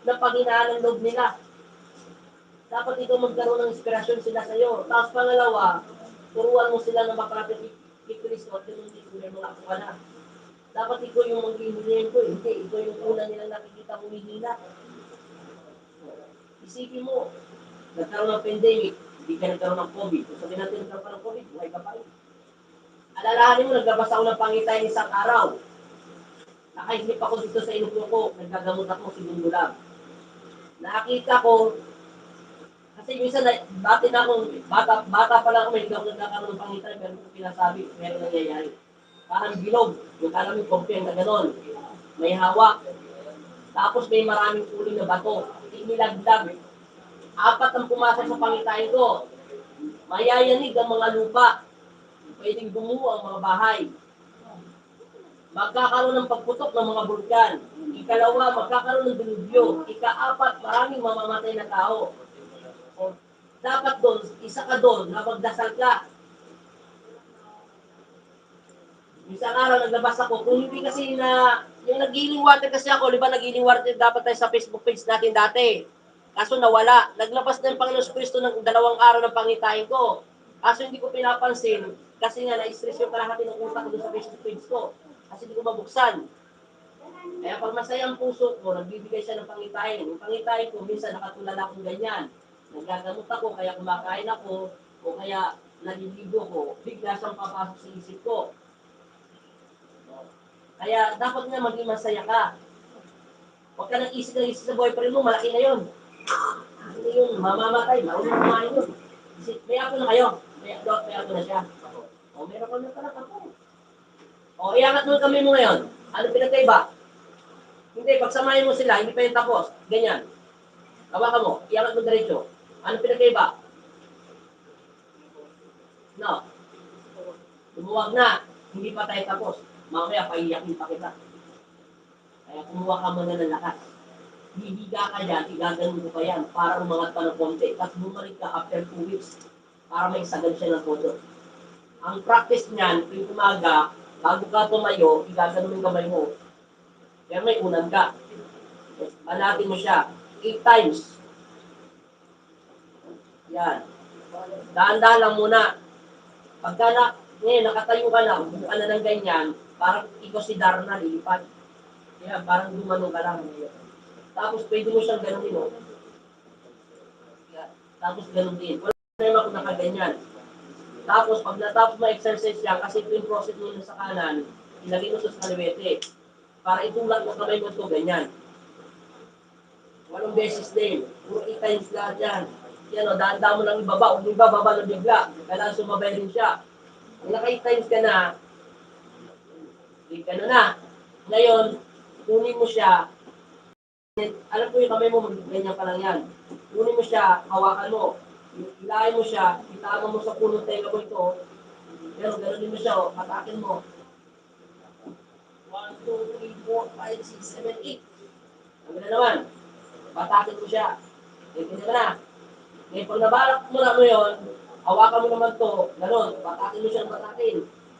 na paghinaan ng loob nila. Dapat ikaw magkaroon ng inspirasyon sila sa iyo. Tapos pangalawa, turuan mo sila na makalapit kay Kristo at hindi may mga ako ka na. Dapat ikaw yung mag-ihilihin ko, hindi. Ikaw yung una nilang nakikita humihina. Isipin mo, nagkaroon ng pandemic, hindi ka nagkaroon ng COVID. Kung sabihin natin nagkaroon ka ng COVID, buhay ka pa rin. Alalahanin mo, naglabas ako ng Pangitain isang araw. Nakaisip ako dito sa inupo ko, nagkagamot ako, segundo lang. Nakita ko, kasi minsan, bata pa lang ako, hindi ako nagkakaroon ng Pangitain, pero kung pinasabi, meron nangyayari. Parang bilog, yung alam yung compare na gano'n. May hawak. Tapos may maraming uling na bato. Inilaglag. 4 ang pumasok sa Pangitain ko. Mayayanig ang mga lupa. Pwedeng bumuo ang mga bahay. Magkakaroon ng pagputok ng mga bulkan. Ikalawa, magkakaroon ng dilubyo. Ika-4, maraming mamamatay na tao. Dapat doon, isa ka doon, na magdasal ka. Isang araw naglabas ako, kung hindi kasi yung nag-healing water kasi ako, di ba nag-healing water dapat tayo sa Facebook page natin dati. Kaso nawala. Naglabas na yung Panginoon Kristo ng 2 araw ng Pangitain ko. Kaso hindi ko pinapansin, kasi nga na-stress yung kalahati ng utak ko doon sa Facebook page ko. Kasi hindi ko mabuksan. Kaya pag masaya ang puso ko, nagbibigay siya ng Pangitain. Yung Pangitain ko, minsan nakatulala akong ganyan. Nagagamot ako, kaya kumakain ako, o kaya naliligo ko, bigla siyang papasok sa isip ko. Kaya dapat nga maging masaya ka. Huwag ka nang isip sa boyfriend mo, malaki na yun. Hindi yun, mamamatay, marunong kumain yun. May ako na kayo. May ako na siya. O, meron ka na pala ako. O, iangat mo kami mo ngayon. Ano pinagkaiba? Hindi, pagsamahin mo sila, hindi pa yung tapos. Ganyan. Hawakan mo, iangat mo diretso. Ano pinagkaiba? No. Lumuwag na. Hindi pa tayo tapos. Mamaya, paiyakin pa kita. Kaya kumuha ka muna ng lakas. Hihiga ka dyan, igaganon ko pa yan para umangat pa ng konti. Tapos bumalik ka after 2 weeks para may sagad siya ng todo. Ang practice niyan, yung umaga, bago ka tumayo, igaganon yung kamay mo. Kaya may unan ka. Manatin mo siya 8 times. Yan. Dahan-dahan lang muna. Pagka Ngayon, nakatayo ka na, upo ka na ng ganyan, parang ikaw si Darna, lilipad. Kaya parang gumano ka lang. Tapos pwede mo siyang ganunin, oh. Yan. Tapos ganun din. Wala problema kung nakaganyan. Tapos pag natapos mo exercise yan, kasi ito yung process mo sa kanan, ilagay mo sa kaliwete. Para itulak mo kamay mo ito, ganyan. 8 beses din. Puro 8 times lahat yan. Yan o, daan-daan mo lang ibaba. Huwag mo ibababa na bigla. Kailangan sumabay rin siya. Kung naka 8 times ka na, gano na. Ngayon, kunin mo siya. Alam ko yung kamay mo, ganyan pa lang yan. Kunin mo siya, hawakan mo. Ilahin mo siya, itaan mo sa punong tenga ko ito. Pero gano'n mo siya, oh, patakin mo. 1, 2, 3, 4, 5, 6, 7, 8. Ano na naman? Patakin mo siya. Tingnan mo na. Ngayon, pag nabalak mo na mo yun, hawakan mo naman to, gano'n, patakin mo siya ng patakin.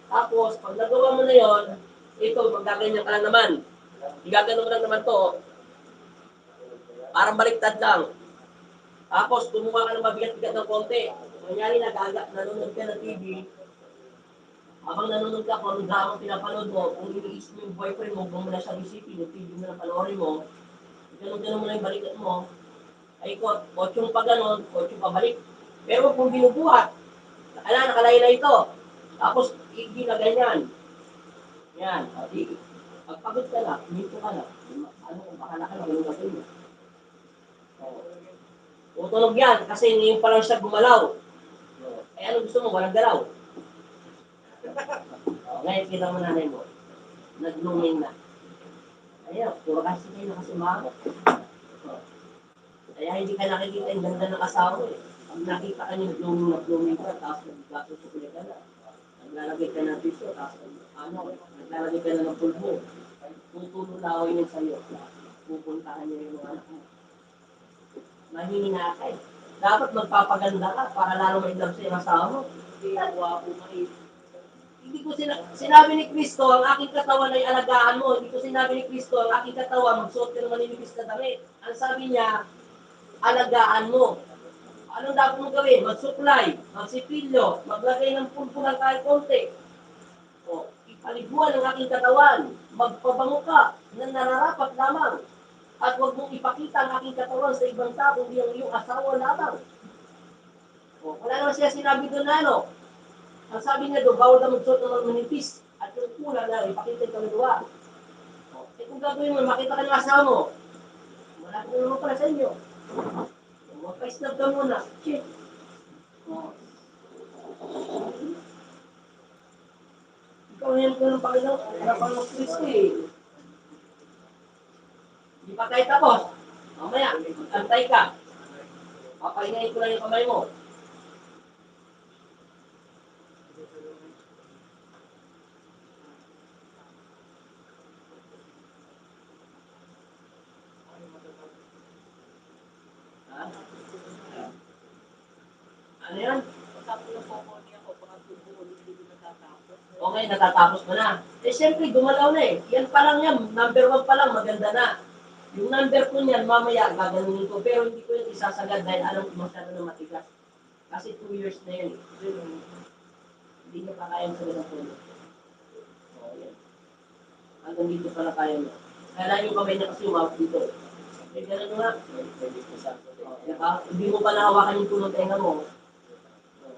Tapos, pag nagawa mo na yun, ito, maggaganyan ka lang naman. Igagano mo lang naman to, parang baliktad lang. Tapos, kumuha ka ng mabigat-bigat ng konti. Kunyari, nanonood ka ng TV, habang nanonood ka, kung anong dramang pinapanood mo, kung iniisip mo yung boyfriend mo, kung muna siya isipin, yung TV mo na panoorin mo, ganun-ganun mo na yung balikat mo, ay ikot, 8 pa ganon, 8 pa balik. Pero kung binubuhat, nakalaylay ito. Tapos, hindi na ganyan. Yan, di, pagpagod ka na, dito ka na. Ano, bahala ka na, ganun gagawin mo. Tutunog yan, kasi ngayon pa lang siya gumalaw. Eh, ano gusto mo, walang galaw. Ngayon, kita mo nanay mo, nag-blooming na. Ayun, puro kasi kayo nakasimangot. Kaya hindi ka nakikita yung ganda ng asawa mo eh. Pag nakita ka niyo blooming ka, tapos nagkasusukulit ka na. Naglalagay ka ng piso, tapos naglalagay ka na ng pulbo. Tutulunawin yun sa'yo. Pupuntahan niyo yung mga anak mo. Mahina ka eh. Dapat magpapaganda ka para lalo ma-love sa yung asawa mo. Hindi ang wapo Hindi ko sinabi ni Kristo, ang aking katawan ay alagaan mo. Hindi ko sinabi ni Kristo, ang aking katawan, magsuot ka ng maninipis na damit. Ang sabi niya, alagaan mo. Anong dapat mong gawin? Magsupply, magsipilyo, maglagay ng pulpo ng kahit konti. O, ipaliguan ang aking katawan. Magpabango ka na nararapat lamang. At huwag mong ipakita ang aking katawan sa ibang tao, hindi ang iyong asawa lamang. O, wala naman siya sinabi doon na ano. Ang sabi niya doon, bawal ka magsuot ng manipis. At yung kulang na, ipakita yung kaluluwa. Eh kung gagawin mo, makita ka ng asawa mo. Wala ko naman pala sa inyo. Magpa-snap ka muna. Shit. Ikaw ngayon ko ng Panginoon. Harapan ng Kristo eh. Hindi pa tayo tapos. Mamaya, magantay ka. Papahingayin ko lang yung kamay mo. Ha? Ano yan? Okay, natatapos mo na. Eh, siyempre, gumalaw na eh. Yan pa lang yan. Number 1 pa lang, maganda na. Yung number 2 niyan, mamaya, gaganunin ko. Pero hindi ko yung isasagad dahil alam ko masyado na matigas. Kasi 2 years na yan eh. Hindi niya pa kayang sabi ng puno. Oh, yan. Hanggang dito pala kaya mo. Kailan yung kamay niya kasi umawag dito. Eh, gano'n nga. Diba? Hindi mo pa nahawakan yung punong tenga mo.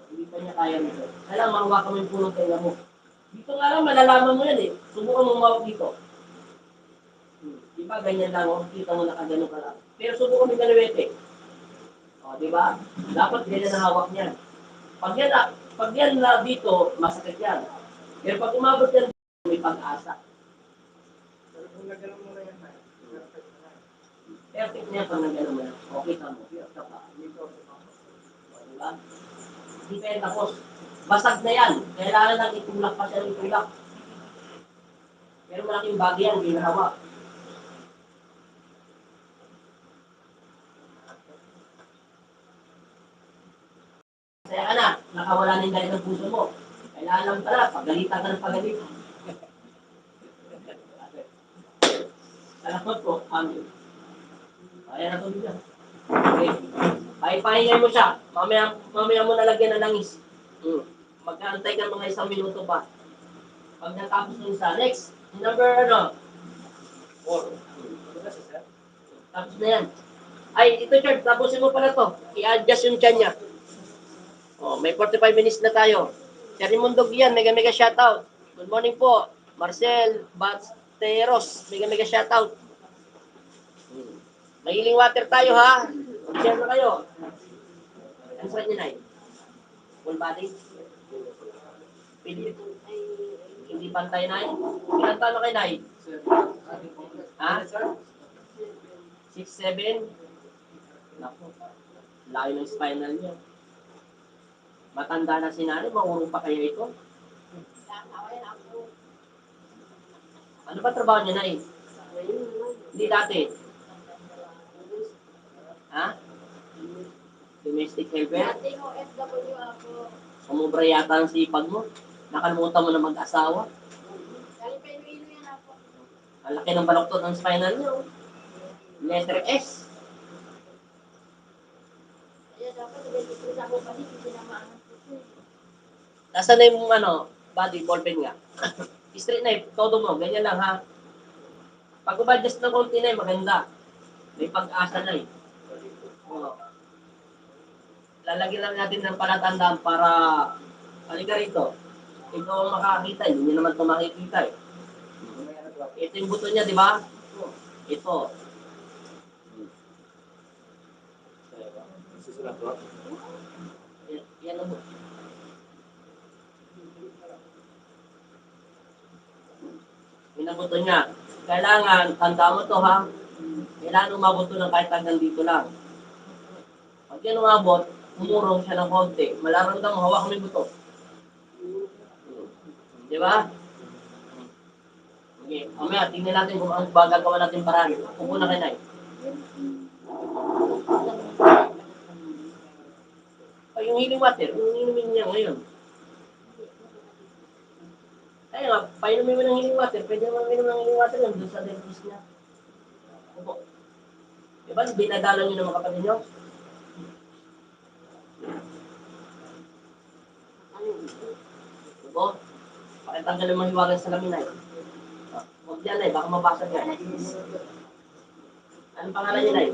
Hindi pa niya kaya nito. Kailangan mahawakan mo yung punong tenga mo. Dito nga lang, malalaman mo yan eh. Subukan mo umawag dito. Diba, ganyan lang. Kita mo nakagano ka lang. Pero subukan mo yung kaliwete. O, diba? Dapat ganyan na hawak niyan. Pag yan na dito, masakit yan. Pero pag umabot yan, may pag-asa. Pero kung nagano'n mo na yan, Perfect niya pag nagano mo yan. Okay ka mo. Ito pa. dito, Diba? Hindi pa yan tapos. Basag na yan. Kailangan lang itulak pa siya ng itulak. Pero malaking bagay yan, hindi nahawak. Kaya ka na, nakawala na yung galit ng puso mo. Kailangan lang pala, pagalitan ka ng pagalitan. Salamat po, amin. Kaya na ito bigla. Okay. Pahingay mo siya. Mamaya mo nalagyan ng langis. Magkaantay ka mga 1 minuto pa. Pag natapos ng isa, next, number ano? 4. Tapos na yan. Ay, ito Chard, tapusin mo pala to. I-adjust yung tiyan niya. Oh, may 45 minutes na tayo. Sir Mundog yan, mega mega shoutout. Good morning po. Marcel Basteros, mega mega shoutout. May healing water tayo ha. Share na kayo. Ano sa inyo, Nay? Full body? Hindi pantay, Nay? Ilan taon na kayo, Nay? Ha? 6'7"? Naku, layo ng spinal niya. Matanda na si nanay, maurong pa kayo ito. Ano ba trabaho niya, Nay? Hindi dati. Ha? Domestic helper? Dating OFW ako. Sumubra yata ang sipag mo. Nakalimutan mo na mag-asawa. Galing pa Iloilo yan ako. Ang laki ng baloktot ng spinal niyo. Letter S. Kaya dapat dito sa ako kasi tinamaan ko. Nasaan na yung body, ballpen nga. Straight na todo mo, ganyan lang ha. Pag umadjust ng konti na maganda. May pag-asa na Oo. Lalagyan lang natin ng palatandaan para halika rito. Ikaw ang makakita, hindi naman ito makikita eh. Ito yung buto niya, di ba? Ito. Yan ang buto. Yan ang buto niya. Kailangan, tanda mo to ha. Kailangan umabot to ng kahit hanggang dito lang. Pag yan umabot, umurong siya ng konti. Malaramdam mo, hawak mo yung buto. Di ba? Okay, mamaya, tingnan natin kung ang gagawa natin paraan. Upo na kayo, Nay. Ay, yung healing water, yung inumin niya ngayon. Kaya nga, painumin mo ng healing water, pwede naman minom ng healing water lang doon sa dentist niya. Upo. Diba, binadala niyo ng mga kapatid niyo? Upo. Pakitanggal yung mahiwagan sa lamin, Nay. Huwag dyan, Nay, baka mabasag yan. Anong pangalan niyo, Nay?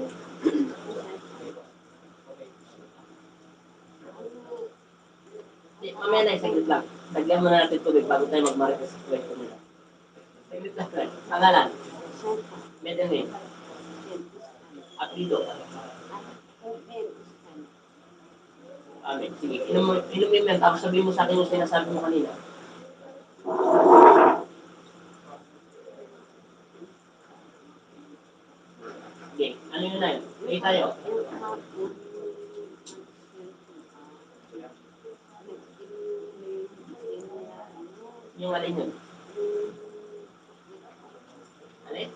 Mamaya, Nay, saglit lang. Saglit muna natin tubig bago tayo mag-market sa question nila. Saglit lang, Nay. Pangalan? Middle name? Apelido? Amen. Sige, inumin mo yan. Tapos sabihin mo sa akin yung sinasabi mo kanina. Okay, ano yun, Nay? Okay tayo. Yung alin yun? Alin?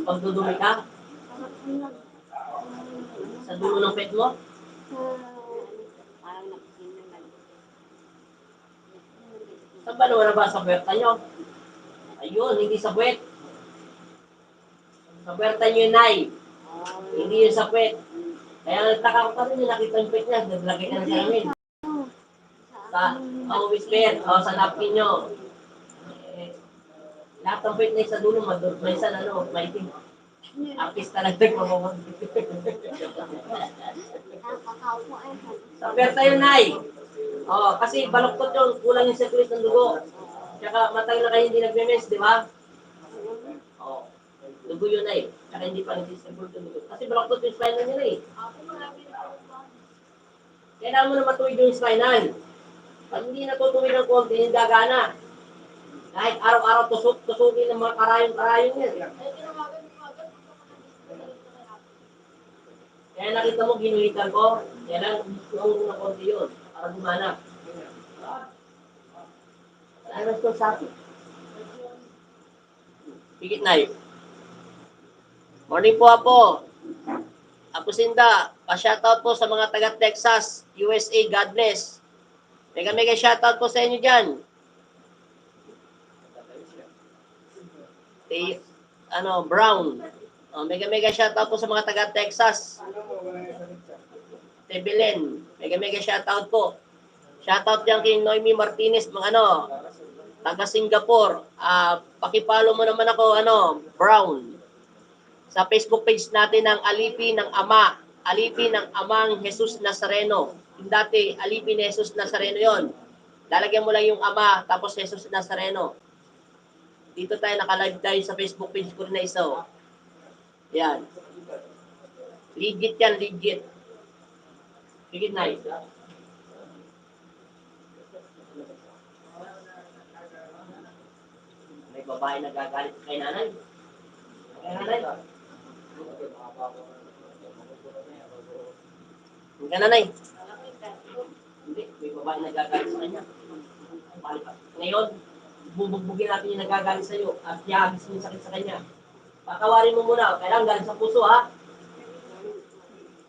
Pagdudumi ka? Sa dulo ng pet mo? Saan ba naman ba sa puwerta nyo? Ayun, hindi sa puwet. Sa puwerta nyo yun, Nay. Hindi yun sa puwet. Kaya nagtaka ko pa rin yung nakita yung puwet niya. Naglagay ka na sa amin. Sa whisper, sa napkin nyo. Lahat ng puwet na sa dulo, may isa maitim. Artista lang nagpapamag. Sa puwerta yun, Nay. Kasi baloktot yun, kulang yung circulate ng dugo. Tsaka matagal na kayo hindi nagme-mess, di ba? Dugo yun, Nay. Tsaka hindi pa nag-distribute yung dugo. Kasi baloktot yung spinal nila eh. Kailangan mo na matuwid yung spinal. Pag hindi natutuwid ng konti, hindi gagana. Kahit araw-araw tusukin ng mga karayong-karayong yan. Kaya nakita mo, ginulitan ko. Kaya lang, gusto ng konti yun. Para gumana. Ano ito sa akin? Higit, Nay. Morning po, Apo. Apo Sinda, pa-shoutout po sa mga taga-Texas, USA, God bless. Mega shoutout po sa inyo dyan. Brown. Mega shoutout po sa mga taga Texas. Ano mo, wala yung salita. Tebelen, mega shoutout po. Shoutout dyan kay Noemi Martinez, mga taga Singapore. Pakipalo mo naman ako, Brown. Sa Facebook page natin ng Alipi ng Ama. Alipi ng Amang Jesus Nazareno. Yung dati, Alipi ni Jesus Nazareno yon. Lalagyan mo lang yung Ama, tapos Jesus Nazareno. Dito tayo naka-live tayo sa Facebook page ko rin na isa. Yan. Legit yan, legit. Sige, nice. May babae nagagalit kay nanay. Kay nanay. Hindi nanay. Hindi, may babae nagagalit sa kanya. Ngayon, bubugbugin natin yung nagagalit sa iyo at ihagis mo yung sakit sa kanya. Patawarin mo muna. Kailangan galing sa puso, ha?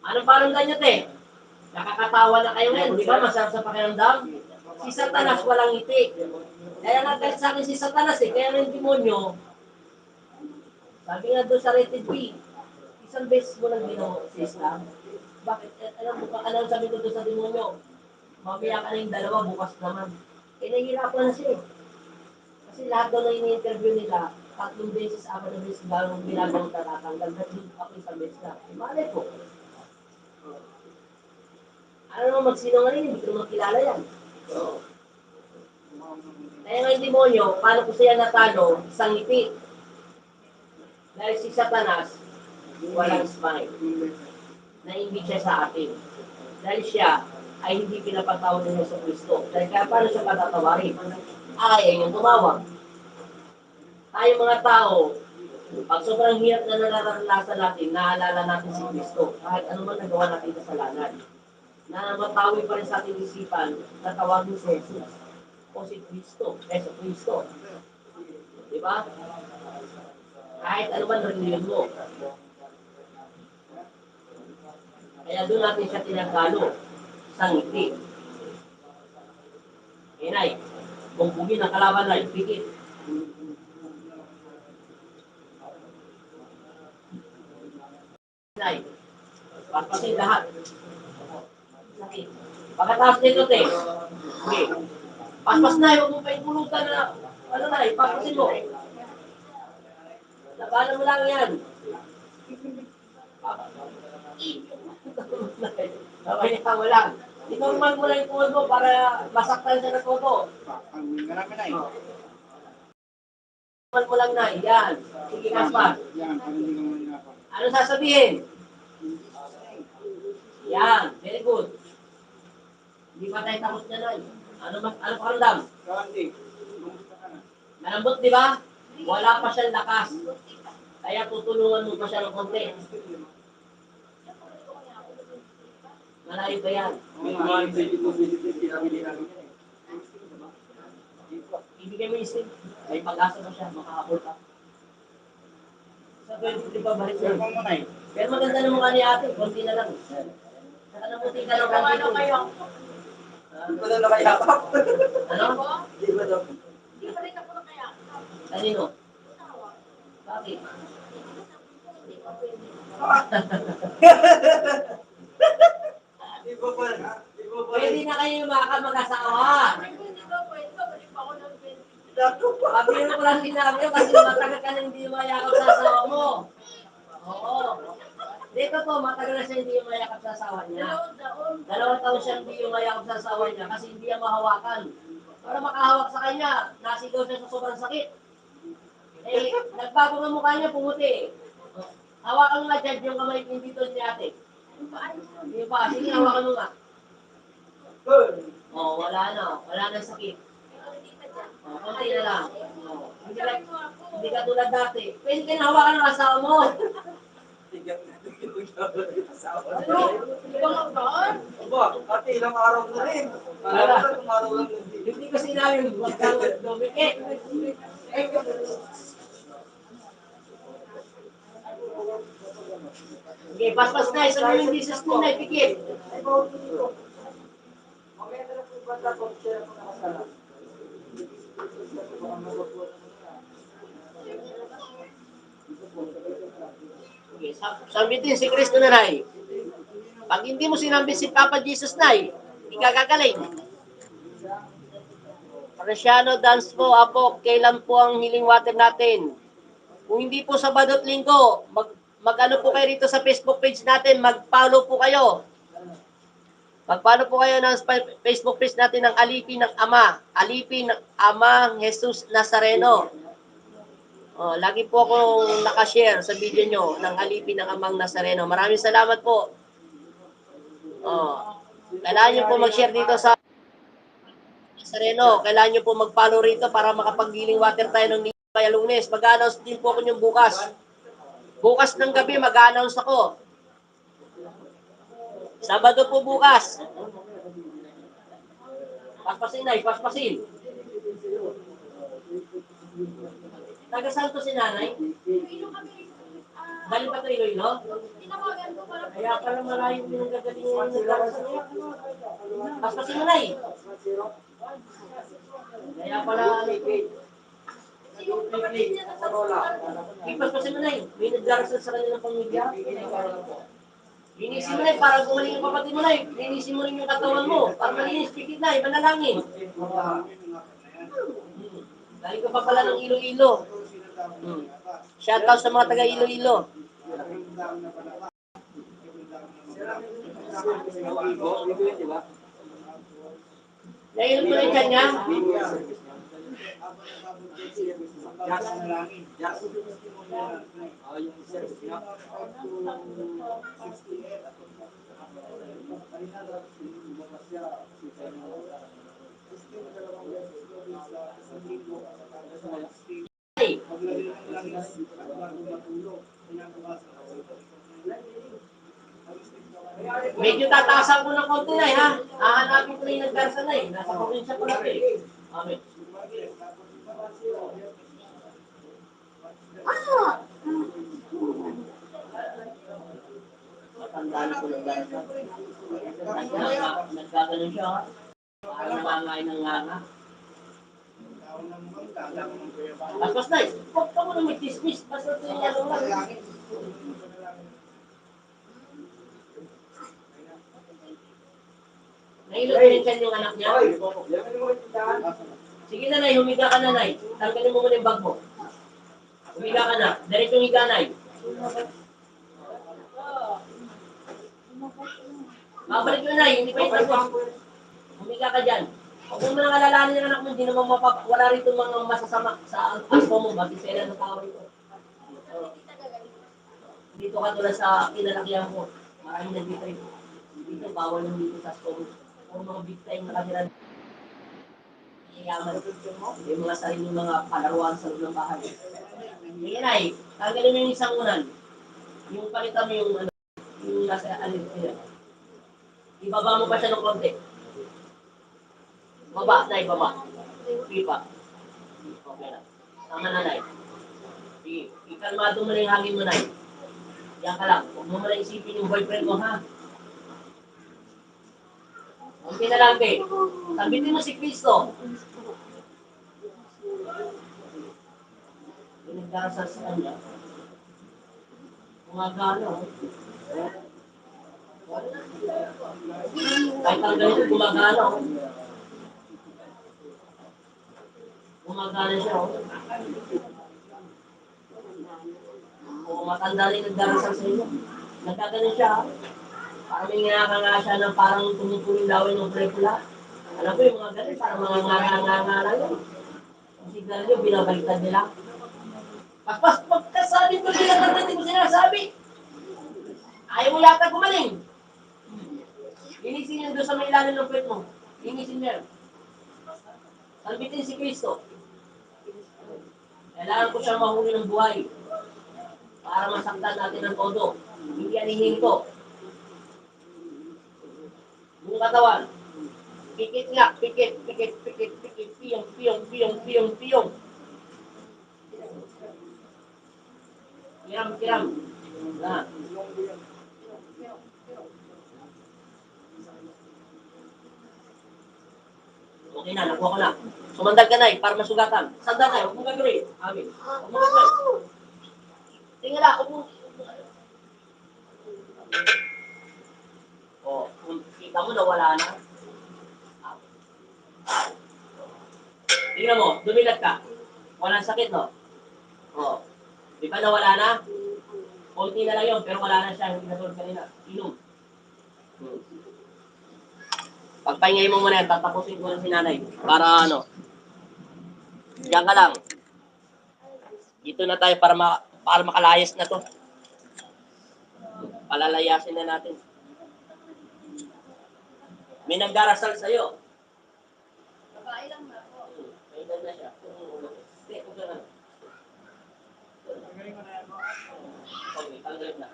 Anong paramdam niyo, te? Nakakatawa na kayo ngayon. Di ba? Masarap sa pakiramdam. Si Satanas walang ngiti. Kaya nagalit sa akin si Satanas, Kaya ng demonyo, sabi nga doon sa rated B, isang beses mo lang ginawa si Islam. Bakit? Alam sabi ko doon sa demonyo, mamaya ka na yung dalawa, bukas naman. Nahihirapan na siya. Kasi lahat daw na ini-interview nila, 3 beses, 4 beses gano'ng ginagawang tatatanggal. Nag-lead ako isang beses na. Malay ko. Ano naman magsinungaling, hindi ko makilala yan. Kaya nga yung demonyo, paano ko siya natalo? Isang ngiti. Dahil si Satanas, walang smile. Naimbig siya sa atin. Dahil siya ay hindi pinapatawad ng Yesu Cristo. Dahil kaya paano siya patatawarin? Ayaw yung tumawag. Tayo mga tao, pag sobrang hirap na nararanasan natin, naalala natin si Cristo. Kahit ano man nagawa natin kasalanan. Na matawi pa rin sa ating isipan, na tawagin si Jesus. O si Cristo, Yesu Cristo. Diba? Kahit ano man rin mo. Kaya doon natin siya tinagalo sa ngiti. Inay, bumbugin ang kalaban na, ipikit. Inay, papasin lahat. Pagkatapos nito, te. Okay. Paspas na, huwag mo pa ipulutan na, papasin mo. Labanan mo lang yan. Kaya mo lang. Inormal mo lang yung tuhod mo para masaktan siya ng todo. Ang marami na Inormal mo lang na, yan. Sige, Kaspar. Yan, parang hindi ka maninapan. Ano sasabihin? Yan, very good. Hindi pa tayo tapos na lang. Ano pakiramdam? Randy, kumusta ka na? Malambot, di ba? Wala pa siyang lakas. Kaya tutulungan mo pa siya ng konti. Malayo pa yan. Ibigay mo isip. May pag-asa na siya, makakapul ka. Sa 23 pa, balik siya. Cellphone mo na Pero maganda na mukha ni ate, konti na lang. Saka nabuti ka ng konti. Ano kayo? Hindi ko na nakayakap. Ano? Hindi ba daw? Hindi pa rin ako nakayakap. Kanino? Bakit? Hindi pa pwede. Di ba ba? Di ba ba? Pwede na kayo mag-asawa. Hindi ba pwede? Balik pa ako ng 20. Pabiro ko lang sinabi kasi matagal ka na hindi mayakap sa asawa mo. Oo. Dito po, matagal na siya hindi mayakap sa asawa niya. 2 taon siya hindi mayakap sa asawa niya kasi hindi niya mahawakan. Para makahawak sa kanya, nasigaw siya sa sobrang sakit. Eh, nagbago ng mukha niya, pumuti. Hawakan mo nga dyan yung kamay hindi doon ni ate. Hindi pa, sige, hawakan mo nga. Oh, wala na sakit. Konti na lang. Hindi ka tulad dati. Pwede ka na hawakan ng asawa mo. Ano? Di ba nga ba? Aba, ate, ilang araw na rin. Ilang araw lang din. Hindi ko sinabi magkakadumikit. Okay, paspas na. Isa mo yung Jesus mo na ipikit. Mamaya na lang po ba tapos share ko na kasala? Okay, sambitin si Kristo, nanay. Pag hindi mo sinambit si Papa Jesus, nay, hindi ka gagaling. Paresiano dance po, apo, kailan po ang healing water natin? Kung hindi po Sabado at Linggo, mag-ano po kayo rito sa Facebook page natin, mag-follow po kayo. Mag-follow po kayo ng Facebook page natin ng Alipin ng Ama. Alipin ng Ama Jesus Nazareno. Oh, lagi po akong nakashare sa video nyo ng Alipin ng Amang Nazareno. Maraming salamat po. Oh, kailangan nyo po mag-share dito sa Nazareno. Kailangan nyo po mag-follow rito para makapag-healing water tayo ng Kaya Lunes. Mag-announce din po ako yung bukas. Bukas ng gabi, mag-announce ako. Sabado po bukas. Paspasin na, paspasin. Taga saan to si nanay? Galing pa ito Iloilo? Kaya pala maraming pinagagaling yung nagdarasan niya. Paspasin mo na eh. Kaya pala paspasin mo na eh. May nagdarasan sa kanilang pamilya. Linisin mo na eh, para gumaling yung kapatid mo na eh. Linisin mo rin yung katawan mo. Para malinis, pikit na eh, manalangin. Galing ka pa pala ng Iloilo. Shout out sa mga taga Iloilo. Nainom mo na yung kanya? Medyo tataasan ko ng konti na ha. Hahanapin ko na yung nagdarsan na eh. Nasa probinsya ko lang eh. Amen. Matandaan ko ng darsan. Nagkaganon siya ha. Parang nangangain ng nganga. Tapos na eh. Huwag ka mo na mag-dismiss. Basta ito yung ano lang. Nailot mo rin siya yung anak niya? Sige na, Nay. Humiga ka na, Nay. Tanggalin mo muna yung bag mo. Humiga ka na. Diretso humiga, Nay. Babalik mo, Nay. Hindi pa yung tapos. Humiga ka dyan. Huwag mo nang alalahanin yung anak mo. Hindi naman wala rin itong mga masasama sa aspo mo. Batisera ng tao rito. Dito ka tulad sa kinalakihan ko. Maraming nandito rin. Dito, bawal lang dito sa aspo mo. Kung mga big time na kanila yaman, yung mga sarili mga palaruan sa loob ng bahay. Ngayon ay, tanggalin mo yung isang unan. Yung palitan mo yung ano, yung nasa alin. Ibaba mo pa siya ng konti. Baba, Nay, baba. Pipa. Okay na. Tama na, Nay. Ikalmado mo na yung hangin mo, Nay. Yan ka lang. Huwag mo na isipin yung boyfriend mo, ha? Okay na lang, Be. Sambitin mo si Kristo. Pinagdarasal sa kanya. Gumagano. Kahit ang ganito, gumagano. Gumagano siya. Kung matanda rin nagdarasal sa inyo, nagkagano siya. Parang may nga siya ng parang tumutuloy lawin ng pula. Alam ko yung mga ganun, parang mga nga lang yun. Ang signal nyo, binabaliktad nila. Pagkasabi ko nila na hindi ko sinasabi. Ayaw mo yata gumaling. Linisin yun doon sa may ilalim ng puwet mo. Linisin yun. Salbitin si Kristo. Kailangan ko siyang mahuli ng buhay. Para masaktan natin ang todo. Hindi anihinto. Yung katawan. Pikit nga, pikit, piyong. Kiram. Na. Okay na, nakuha ko na. Sumandag ka na para masugatan. Sandal na, huwag mong gagawin. Amin. Huwag mong gagawin. Tingala, huwag mong O, kung kita mo na wala na. Tingnan mo, dumilat ka. Walang sakit, no? O, di ba nawala na? Konti na lang yun, pero wala na siya. Hindi na tulad kanina. Inom. Pagpahingay mo muna yan, tatapusin ko na si nanay. Para ano, diyan ka lang. Dito na tayo para makalayas na to. Palalayasin na natin. May nagdarasal sa'yo. Babae lang na ako. May edad na siya. Hindi, huwag ka na. Magaling mo na yan, no? Okay, tanggalin na.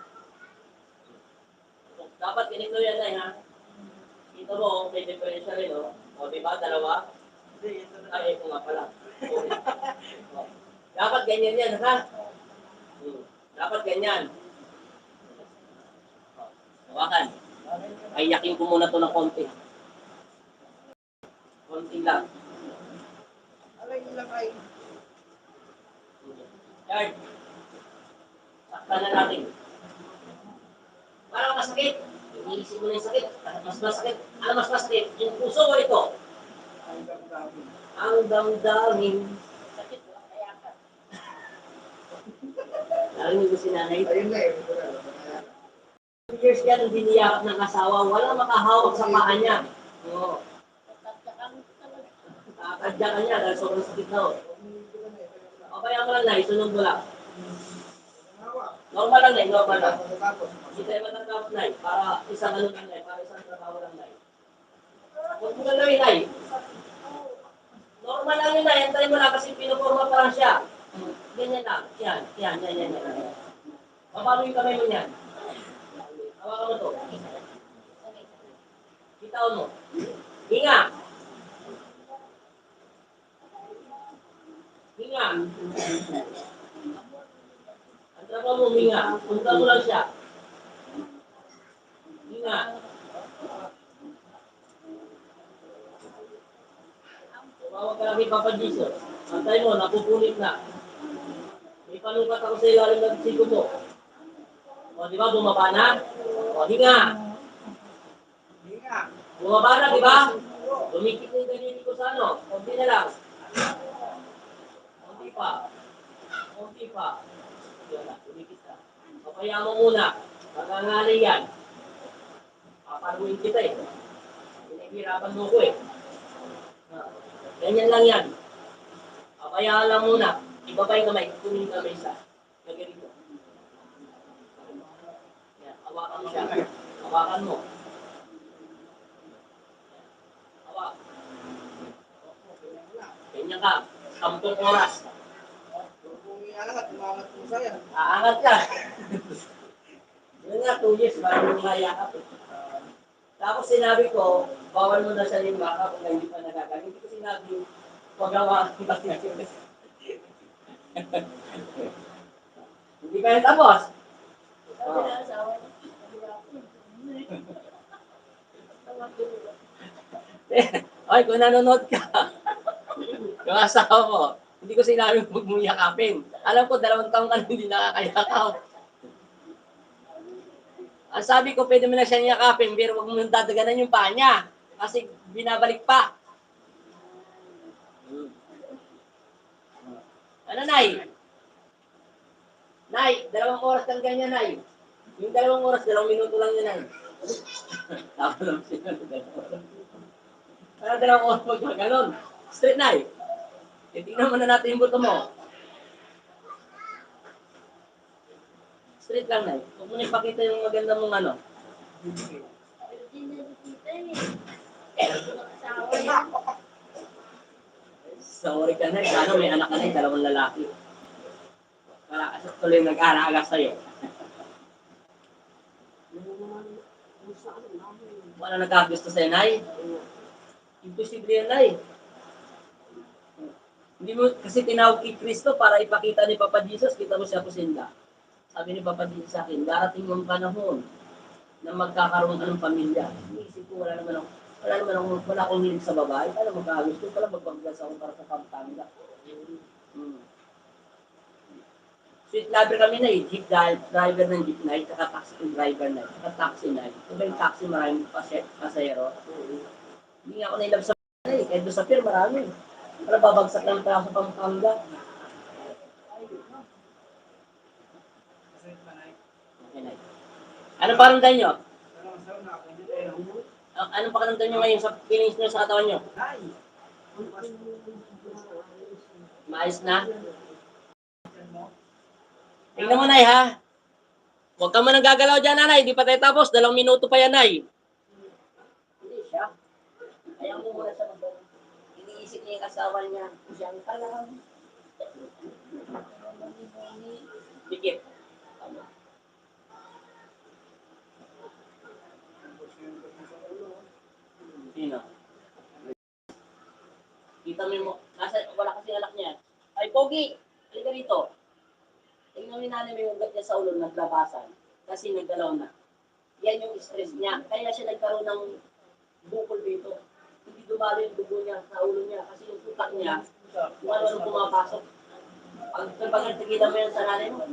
Dapat ganito yan na, ha? Ito mo, may differential rin, no? O, di ba? Dalawa? Hindi, ito na. Ay, ito nga pala. Okay. O, dapat ganyan yan, ha? Dapat ganyan. O, hawakan. Ay, yakin ko muna to ng konti. Konti lang. Alay, ilang ay. Yard. Saktan na natin. Parang masakit. Iniisip mo na yung sakit. Mas masakit. Ano mas masakit? Yung puso o ito? Ang damdamin. Ang damdamin. Sakit. Kaya ka. Narinig ko si nanay. Ayun na eh. 2 years yan ang diniyakap ng asawa. Walang makahawak sa paa niya. Oo. Kakadya ka niya dahil sobrang sakit na. O kaya mo lang na, isunod mo lang. Normal lang na, normal lang. Hindi tayo matatapos na para isang ano lang na, para isang trabaho lang na. Huwag mo gagawin na. Normal lang yun na, yantayin mo lang kasi pinuporma pa lang siya. Ganyan lang, yan. Papalo yung kamay mo niyan. Hawakan mo to. Bitawan mo. Hinga. Hinga. Ang trabaho mo, hinga. Punta mo lang siya. Hinga. Tumawag ka lang kay Papa Jesus. Antay mo, napupunit na. May panukat ako sa ilalim ng siko mo. O, di ba, bumaba na? O, hinga. Hinga. Bumaba na, di ba? Lumikit na yung ganyan ko sa ano. Kunti na lang. Kunti pa. Yan na, lumikit na. Papaya mo muna. Pagangali yan. Paparuin kita eh. Pinahirapan mo ko eh. Ganyan lang yan. Papaya lang muna. Ibaba yung kamay. Kunin yung kamay sa. Gagaling mo. Yan, hawakan mo siya. Hawakan mo. Hawak. Ganyan ka. 10 oras. Kung iangat, umangat mo sa'yo. Aangat ka. Yun nga, 2 years bago mo mayakap. Tapos sinabi ko, bawal mo na siya yung baka kung hindi pa nagagaling. Hindi ko sinabi, huwag gawa ang iba. Hindi ka na tapos. Sabi na asawa niya. Ay, kung nanonood ka, yung asawa mo, hindi ko sinabi huwag mong yakapin. Alam ko, 2 taon ka na hindi nakakayakap. Ang sabi ko, pwede mo na siyang yakapin, pero huwag mong dadaganan yung paa niya. Kasi binabalik pa. Ano, Nay? Nay, 2 oras kang ganyan, Nay. Yung 2 oras, 2 minuto lang yun, Nay. Tama lang siya. Ano 2 oras magkaganon? Straight, Nay. Tingnan muna natin yung buto mo. Straight lang, Nay. Huwag mo na ipakita yung maganda mong ano. Sorry ka, Nay. Ano, may anak ka, Nay. 2 lalaki. Wala kasi tuloy nag-aalaga sa'yo. Wala nagkagusto sa'yo, Nay. Imposible yan, Nay. Hindi mo kasi tinawag kay Kristo para ipakita ni Papa Jesus, kita mo siya kusinda. Sabi ni Papa Jesus sa akin, darating yung panahon na magkakaroon ka ng pamilya. Iisip ko, wala akong hilig sa babae. Paano magkagusto? Pala magpagdas ako para sa Pampanga. Sweet lover kami na eh. Jeep driver ng jeep night, saka taxi driver night, saka taxi night. Diba yung taxi maraming pasayero? Hindi nga ako nailab sa eh. Kahit doon sa pier marami. Wala babagsak lang tayo sa Pampanga. Kasi panay. Okay, night. Ano pakiramdam nyo? Dalawang saon na ako, hindi tayo. Anong pakiramdam nyo ngayon sa feelings nyo sa katawan nyo? Ay! Maayos na? Tingnan mo, Nay, ha? Huwag ka mo nang gagalaw dyan, Nanay. Di pa tayo tapos. 2 minuto pa yan, Nay. Hindi siya. Kaya mo muna siya mag- iniisip niya yung asawa niya. Siyang ka lang. Dikit. Tama. Sino? Kita mo yung... Wala kasi anak niya. Ay, Pogi! Halika rito. Tingnan mo yung nanay mo yung ugat niya sa ulo, naglabasan. Kasi naggalaw na. Yan yung stress niya. Kaya siya nagkaroon ng bukol dito. Hindi dumalo yung dugo niya sa ulo niya. Kasi yung utak niya, kung ano pumapasok. Pag tigilan mo yan sa nanay mo,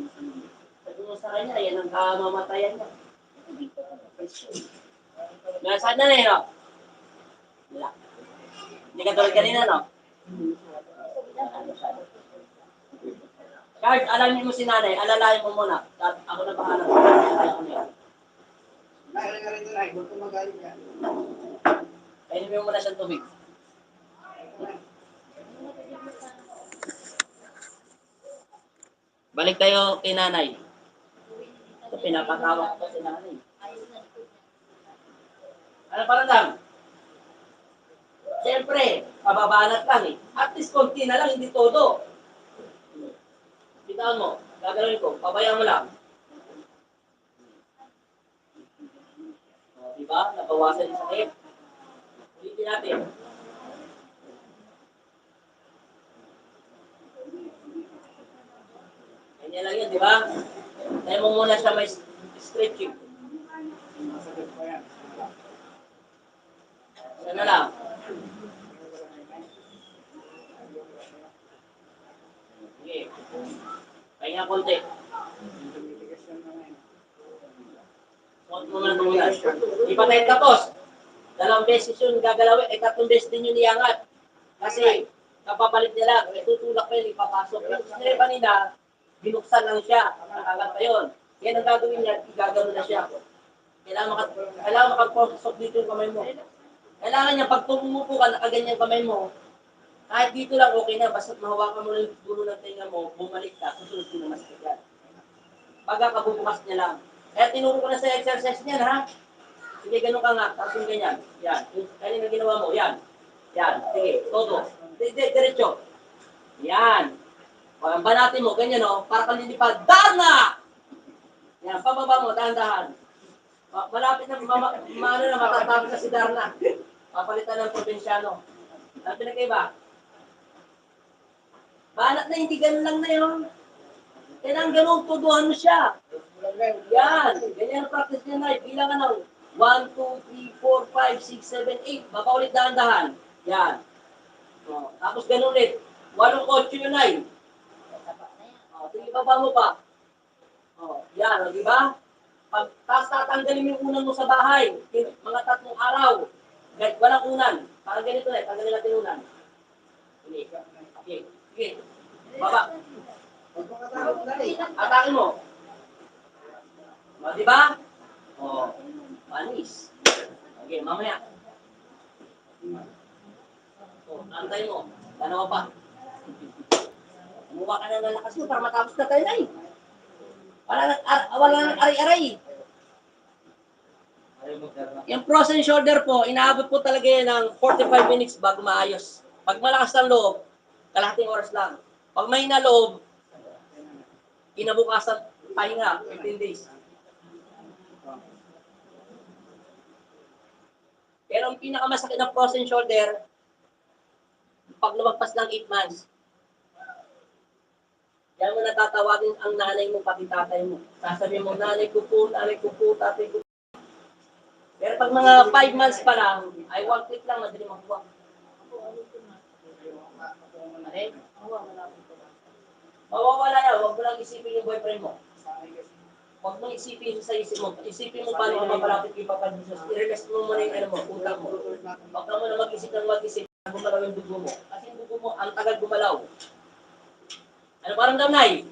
sabi mo sa kanya, yan ang kamamatayan niya. Nasaan na no? Wala. Hindi ka tulad kanina, no? Guard, alamin mo si nanay. Alalayan mo muna. Ako na bahala. Alalayan ko na yan. Ay, ka rito na. Huwag kang magalit yan. Kainin mo muna siyang tubig. Balik tayo kay nanay. Ito, pinapatawa ko si nanay. Ano pakiramdam? Siyempre, pababanat lang eh. At least konti na lang, hindi todo. Bitawan mo, gagalawin ko, pabayaan mo lang. O, diba? Nabawasan yung sakit. Ulitin natin. Ganyan lang yun, di ba? Tayo mo muna siya may stretching. Masakit pa yan. Sana lang. Sige. Pahinga konti. Tumitigas yan na ngayon. Suot mo muna tumulan. Di pa tayo tapos. 2 beses yun gagalawin. 3 beses din yun iangat. Kasi kapapalit niya lang. Itutulak pa yun, ipapasok. Yung sinire kanina, binuksan lang siya. Nakagat pa yun. Yan ang gagawin niya, igagano na siya. Kailangan makapasok dito yung kamay mo. Kailangan niya, pag tumupo ka, nakaganyan kamay mo, kahit dito lang okay na, basta mahawakan mo lang yung dulo ng tenga mo, bumalik ka, susunod ko na mas yan. Pagkakabubukas niya lang. Kaya tinuro ko na sa exercise niyan, ha? Sige, ganun ka nga, tapos yung ganyan. Yan. Yung kanina ginawa mo, yan. Yan. Sige, todo. Diretso. Yan. Pag natin mo, ganyan, no? Para kang lilipad. Darna! Yan, pababa mo, dahan-dahan. Malapit na, matatapos na si Darna. Papalitan ng probinsyano. Ano pinagkaiba? Banat na, hindi ganun lang na yun. Kailangan ganun, tuduhan mo siya. Yan. Ganyan ang practice niya na. Bilang ano, 1, 2, 3, 4, 5, 6, 7, 8. Baka ulit dahan-dahan. Yan. O, tapos ganun ulit. 8, 8 yun ay. O, sige, baba mo pa. O, yan. O, di ba? Tapos tatanggalin mo yung unan mo sa bahay. Mga 3 araw. Walang unan. Parang ganito na. Tanggalin natin yung unan. Sige. Sige. Baba. Huwag mong katakot na eh. Atake mo. O, di ba? O, panis. Okay, mamaya. O, antay mo. Dalawa pa. Kumuha ka na ng lakas mo para matapos na tayo na eh. Wala nang aray-aray. Yung frozen shoulder po, inaabot po talaga yan ng 45 minutes bago maayos. Pag malakas ang loob, kalahating oras lang. Pag mahina loob, kinabukasan, pahinga, 15 days. Pero ang pinakamasakit ng frozen shoulder, pag lumagpas ng 8 months, yan mo natatawagin ang nanay mo, pati tatay mo. Sasabihin mo, nanay ko po, tatay ko po. Pero pag mga 5 months pa lang, ay 1 click lang, madali makuha. Okay? Mawawala yan. Huwag mo lang isipin yung boyfriend mo. Huwag mo isipin sa isip mo. Isipin mo paano ka mapalapit kay Papa Jesus. I-release mo muna yung ano mo, utang mo. Huwag ka muna mag-isip ng mag-isip. Gumalaw yung dugo mo. Kasi yung dugo mo, ang tagal gumalaw. Ano parang damnay?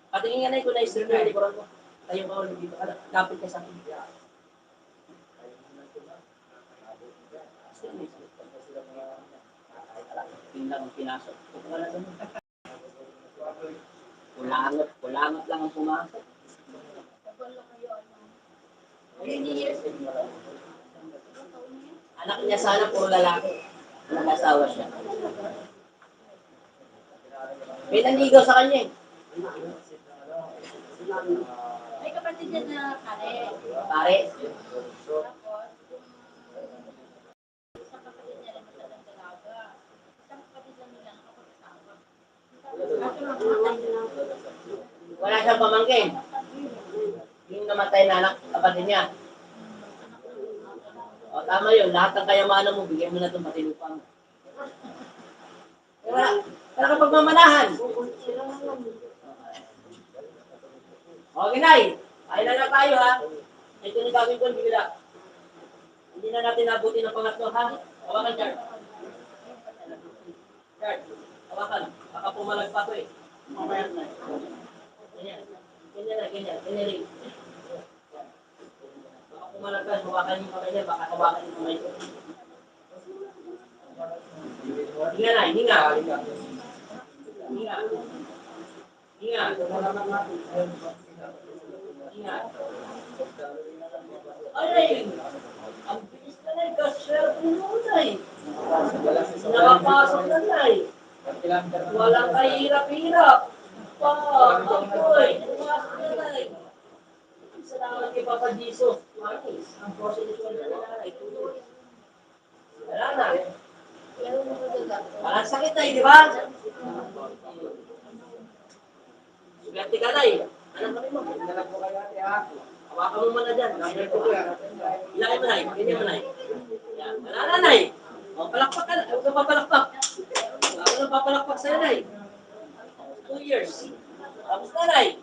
Patingin nga na ko na isip na likuran mo. Tayo ka ulit dito. Kapit ka sa akin. Tingnan ang pinasok. Kulangot lang ang pumasok. Anak niya sana puro lalaki. Nag-asawa siya. May nanligaw sa kanya eh. May kapatid yan na kare. Pare. Tapos, isang kapatid niya rin matandang dalaga. Isang kapatid lang nila nakapag-asawa. Kaso lang namatay na. Wala siyang pamangkin. Yung namatay na anak, kapatid niya. O, tama yun. Lahat ng kayamanan mo, bigyan mo na itong matilupa mo. Wala kang pagmamanahan. Okay, Nay. Ayun na lang tayo, ha? Ito na gagawin ko, bigla. Hindi na natin nabuti ng pangatlo, ha? Hawakan, Char. Char, hawakan. Baka pumalag pa ko, eh. Mamaya na. Ganyan. Ganyan na, ganyan. Ganyan rin. Baka pumalag ka, hawakan yung kamay niya, baka hawakan yung kamay ko. Hinga na, hinga. Hinga. Hinga. Hinga. Ay, ang bilis na na, kasya mo na eh. Nakapasok na na eh. Walang kahirap-hirap. Ako'y, pumasok na na eh. Salamat kay Papa Jesus. Manis, ang prosecution na nanay, tuloy. Wala na. Walang sakit na eh, di ba? Swerte ka na eh. Alam kami mo. Hawakan mo muna dyan. Ilagay mo na eh. Ganyan mo na eh. Yan. Wala na na eh. O, palakpak ka na. Huwag ka papalakpak. Huwag ka papalakpak sa'yo na eh. 2 years. Tapos na na eh.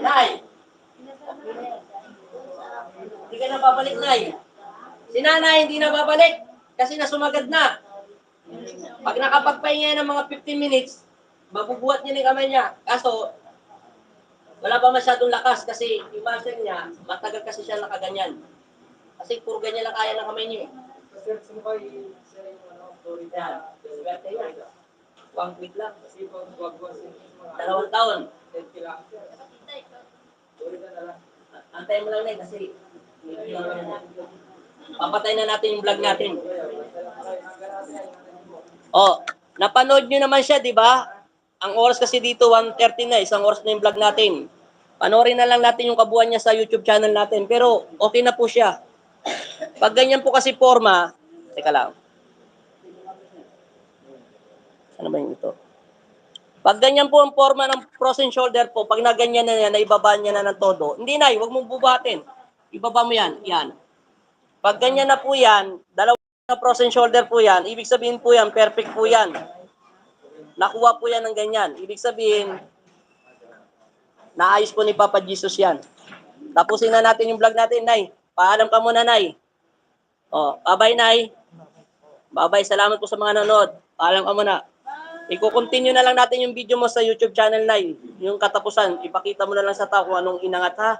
Nay. Hindi ka na babalik na eh. Si nanay hindi na babalik. Kasi nasumagad na. Pag nakapagpahinga ng mga 15 minutes, mabubuhat niya yung kamay niya. Kaso, wala pa masyadong lakas kasi yung muscle niya, matagal kasi siya nakaganyan. Kasi puro ganyan lang kaya ng kamay niya eh. Yan. Swerte niya. 1 week lang. 2 taon. Antayin mo lang na kasi papatay na natin yung vlog natin. Oh, napanood nyo naman siya, di ba? Ang oras kasi dito, 1:30 na, isang oras na yung vlog natin. Panoorin na lang natin yung kabuuan niya sa YouTube channel natin. Pero okay na po siya. Pag ganyan po kasi forma, teka lang. Ano ba yung ito? Pag ganyan po ang forma ng frozen shoulder po, pag naganyan na yan, naibaba niya na ng todo, hindi na, huwag mong bubatin. Ibaba mo yan, yan. Pag ganyan na po yan, dalawa na frozen shoulder po yan, ibig sabihin po yan, perfect po yan. Nakuha po yan ng ganyan. Ibig sabihin, naayos po ni Papa Jesus yan. Tapusin na natin yung vlog natin, Nay. Paalam ka muna, Nay. O, bye-bye, Nay. Bye-bye, salamat po sa mga nanonood. Paalam ka muna. Iko-continue na lang natin yung video mo sa YouTube channel, Nay. Yung katapusan, ipakita mo na lang sa tao kung anong inangat, ha?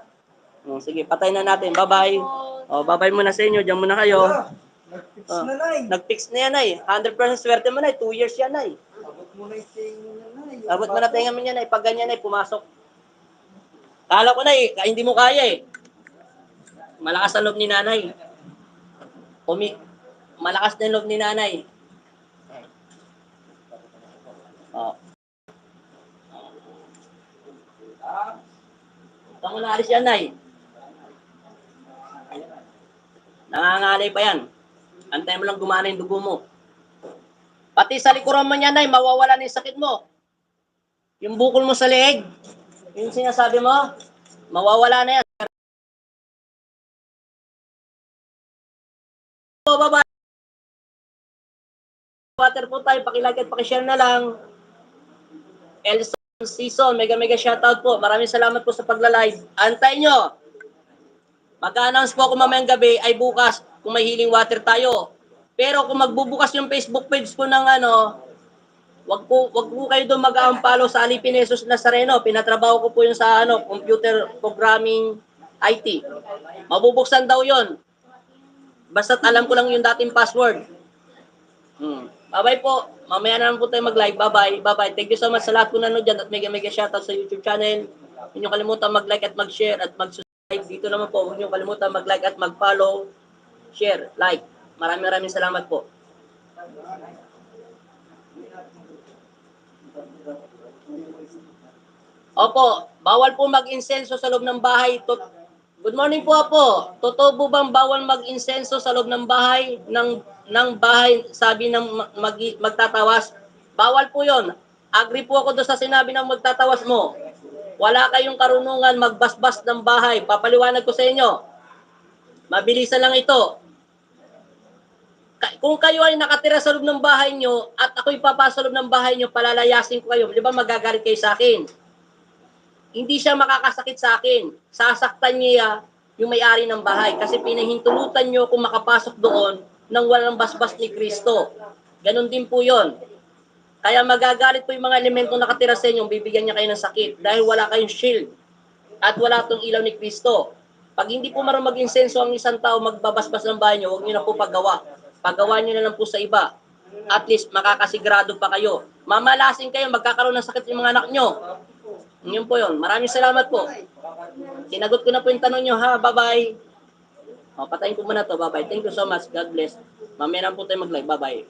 Sige, patay na natin. Bye-bye. O, bye-bye muna sa inyo. Diyan muna kayo. Nag-fix na, Nay. Nag-fix na yan, Nay. 100% swerte mo, Nay. 2 years yan, Nay. Abot mo na yung tingin na, Nay. Abot mo na tingnan mo yan, Nay. Pag ganyan, Nay, pumasok. Kala ko, Nay, hindi mo kaya eh. Malakas ang loob ni nanay. Malakas na loob ni nanay. Oh. Ito mo naalis yan, Nay. Nangangalay pa yan. Antay mo lang gumana yung dugo mo. Pati sa likuran mo niya, Nay, mawawala na yung sakit mo. Yung bukol mo sa leeg, yung sinasabi mo, mawawala na yan. So, baba. Water po tayo, pakilagay at pakishare na lang. Elson Season, mega shoutout po. Maraming salamat po sa pagla-live. Antay nyo. Mag-announce po ako mamayang gabi ay bukas kung may healing water tayo. Pero kung magbubukas yung Facebook page ko ng wag po kayo doon mag-aampalo sa Alipin Jesus Nazareno. Pinatrabaho ko po yung sa computer programming IT. Mabubuksan daw yon. Basta't alam ko lang yung dating password. Bye-bye po. Mamaya na lang po tayo mag-live. Bye-bye. Bye-bye. Thank you so much sa lahat po nanood dyan at mega shoutout sa YouTube channel. Huwag niyo kalimutan mag-like at mag-share at mag-subscribe. Dito naman po, huwag niyo kalimutan mag-like at mag-follow, share, like. Maraming salamat po. Opo, bawal po mag-insenso sa loob ng bahay. Good morning po po. Totoo po bang bawal mag-insenso sa loob ng bahay ng bahay, sabi ng magtatawas? Bawal po 'yon. Agree po ako doon sa sinabi ng magtatawas mo. Wala kayong karunungan magbasbas ng bahay. Papaliwanag ko sa inyo. Mabilisan lang ito. Kung kayo ay nakatira sa loob ng bahay nyo at ako'y papasok sa loob ng bahay nyo, palalayasin ko kayo. Di ba magagalit kayo sa akin? Hindi siya makakasakit sa akin. Sasaktan niya yung may-ari ng bahay kasi pinahintulutan nyo kung makapasok doon nang walang basbas ni Kristo. Ganon din po yon. Kaya magagalit po yung mga elementong nakatira sa inyo, bibigyan niya kayo ng sakit dahil wala kayong shield at wala tong ilaw ni Kristo. Pag hindi po marunong mag-insenso ang isang tao magbabasbas ng bahay nyo, huwag nyo na po paggawa. Paggawa nyo na lang po sa iba. At least makakasigrado pa kayo. Mamalasin kayo, magkakaroon ng sakit yung mga anak nyo. Yun po yun. Maraming salamat po. Sinagot ko na po yung tanong nyo ha. Bye-bye. O, patayin ko muna to. Bye-bye. Thank you so much. God bless. Mamaya na po tayo mag-live. Bye-bye.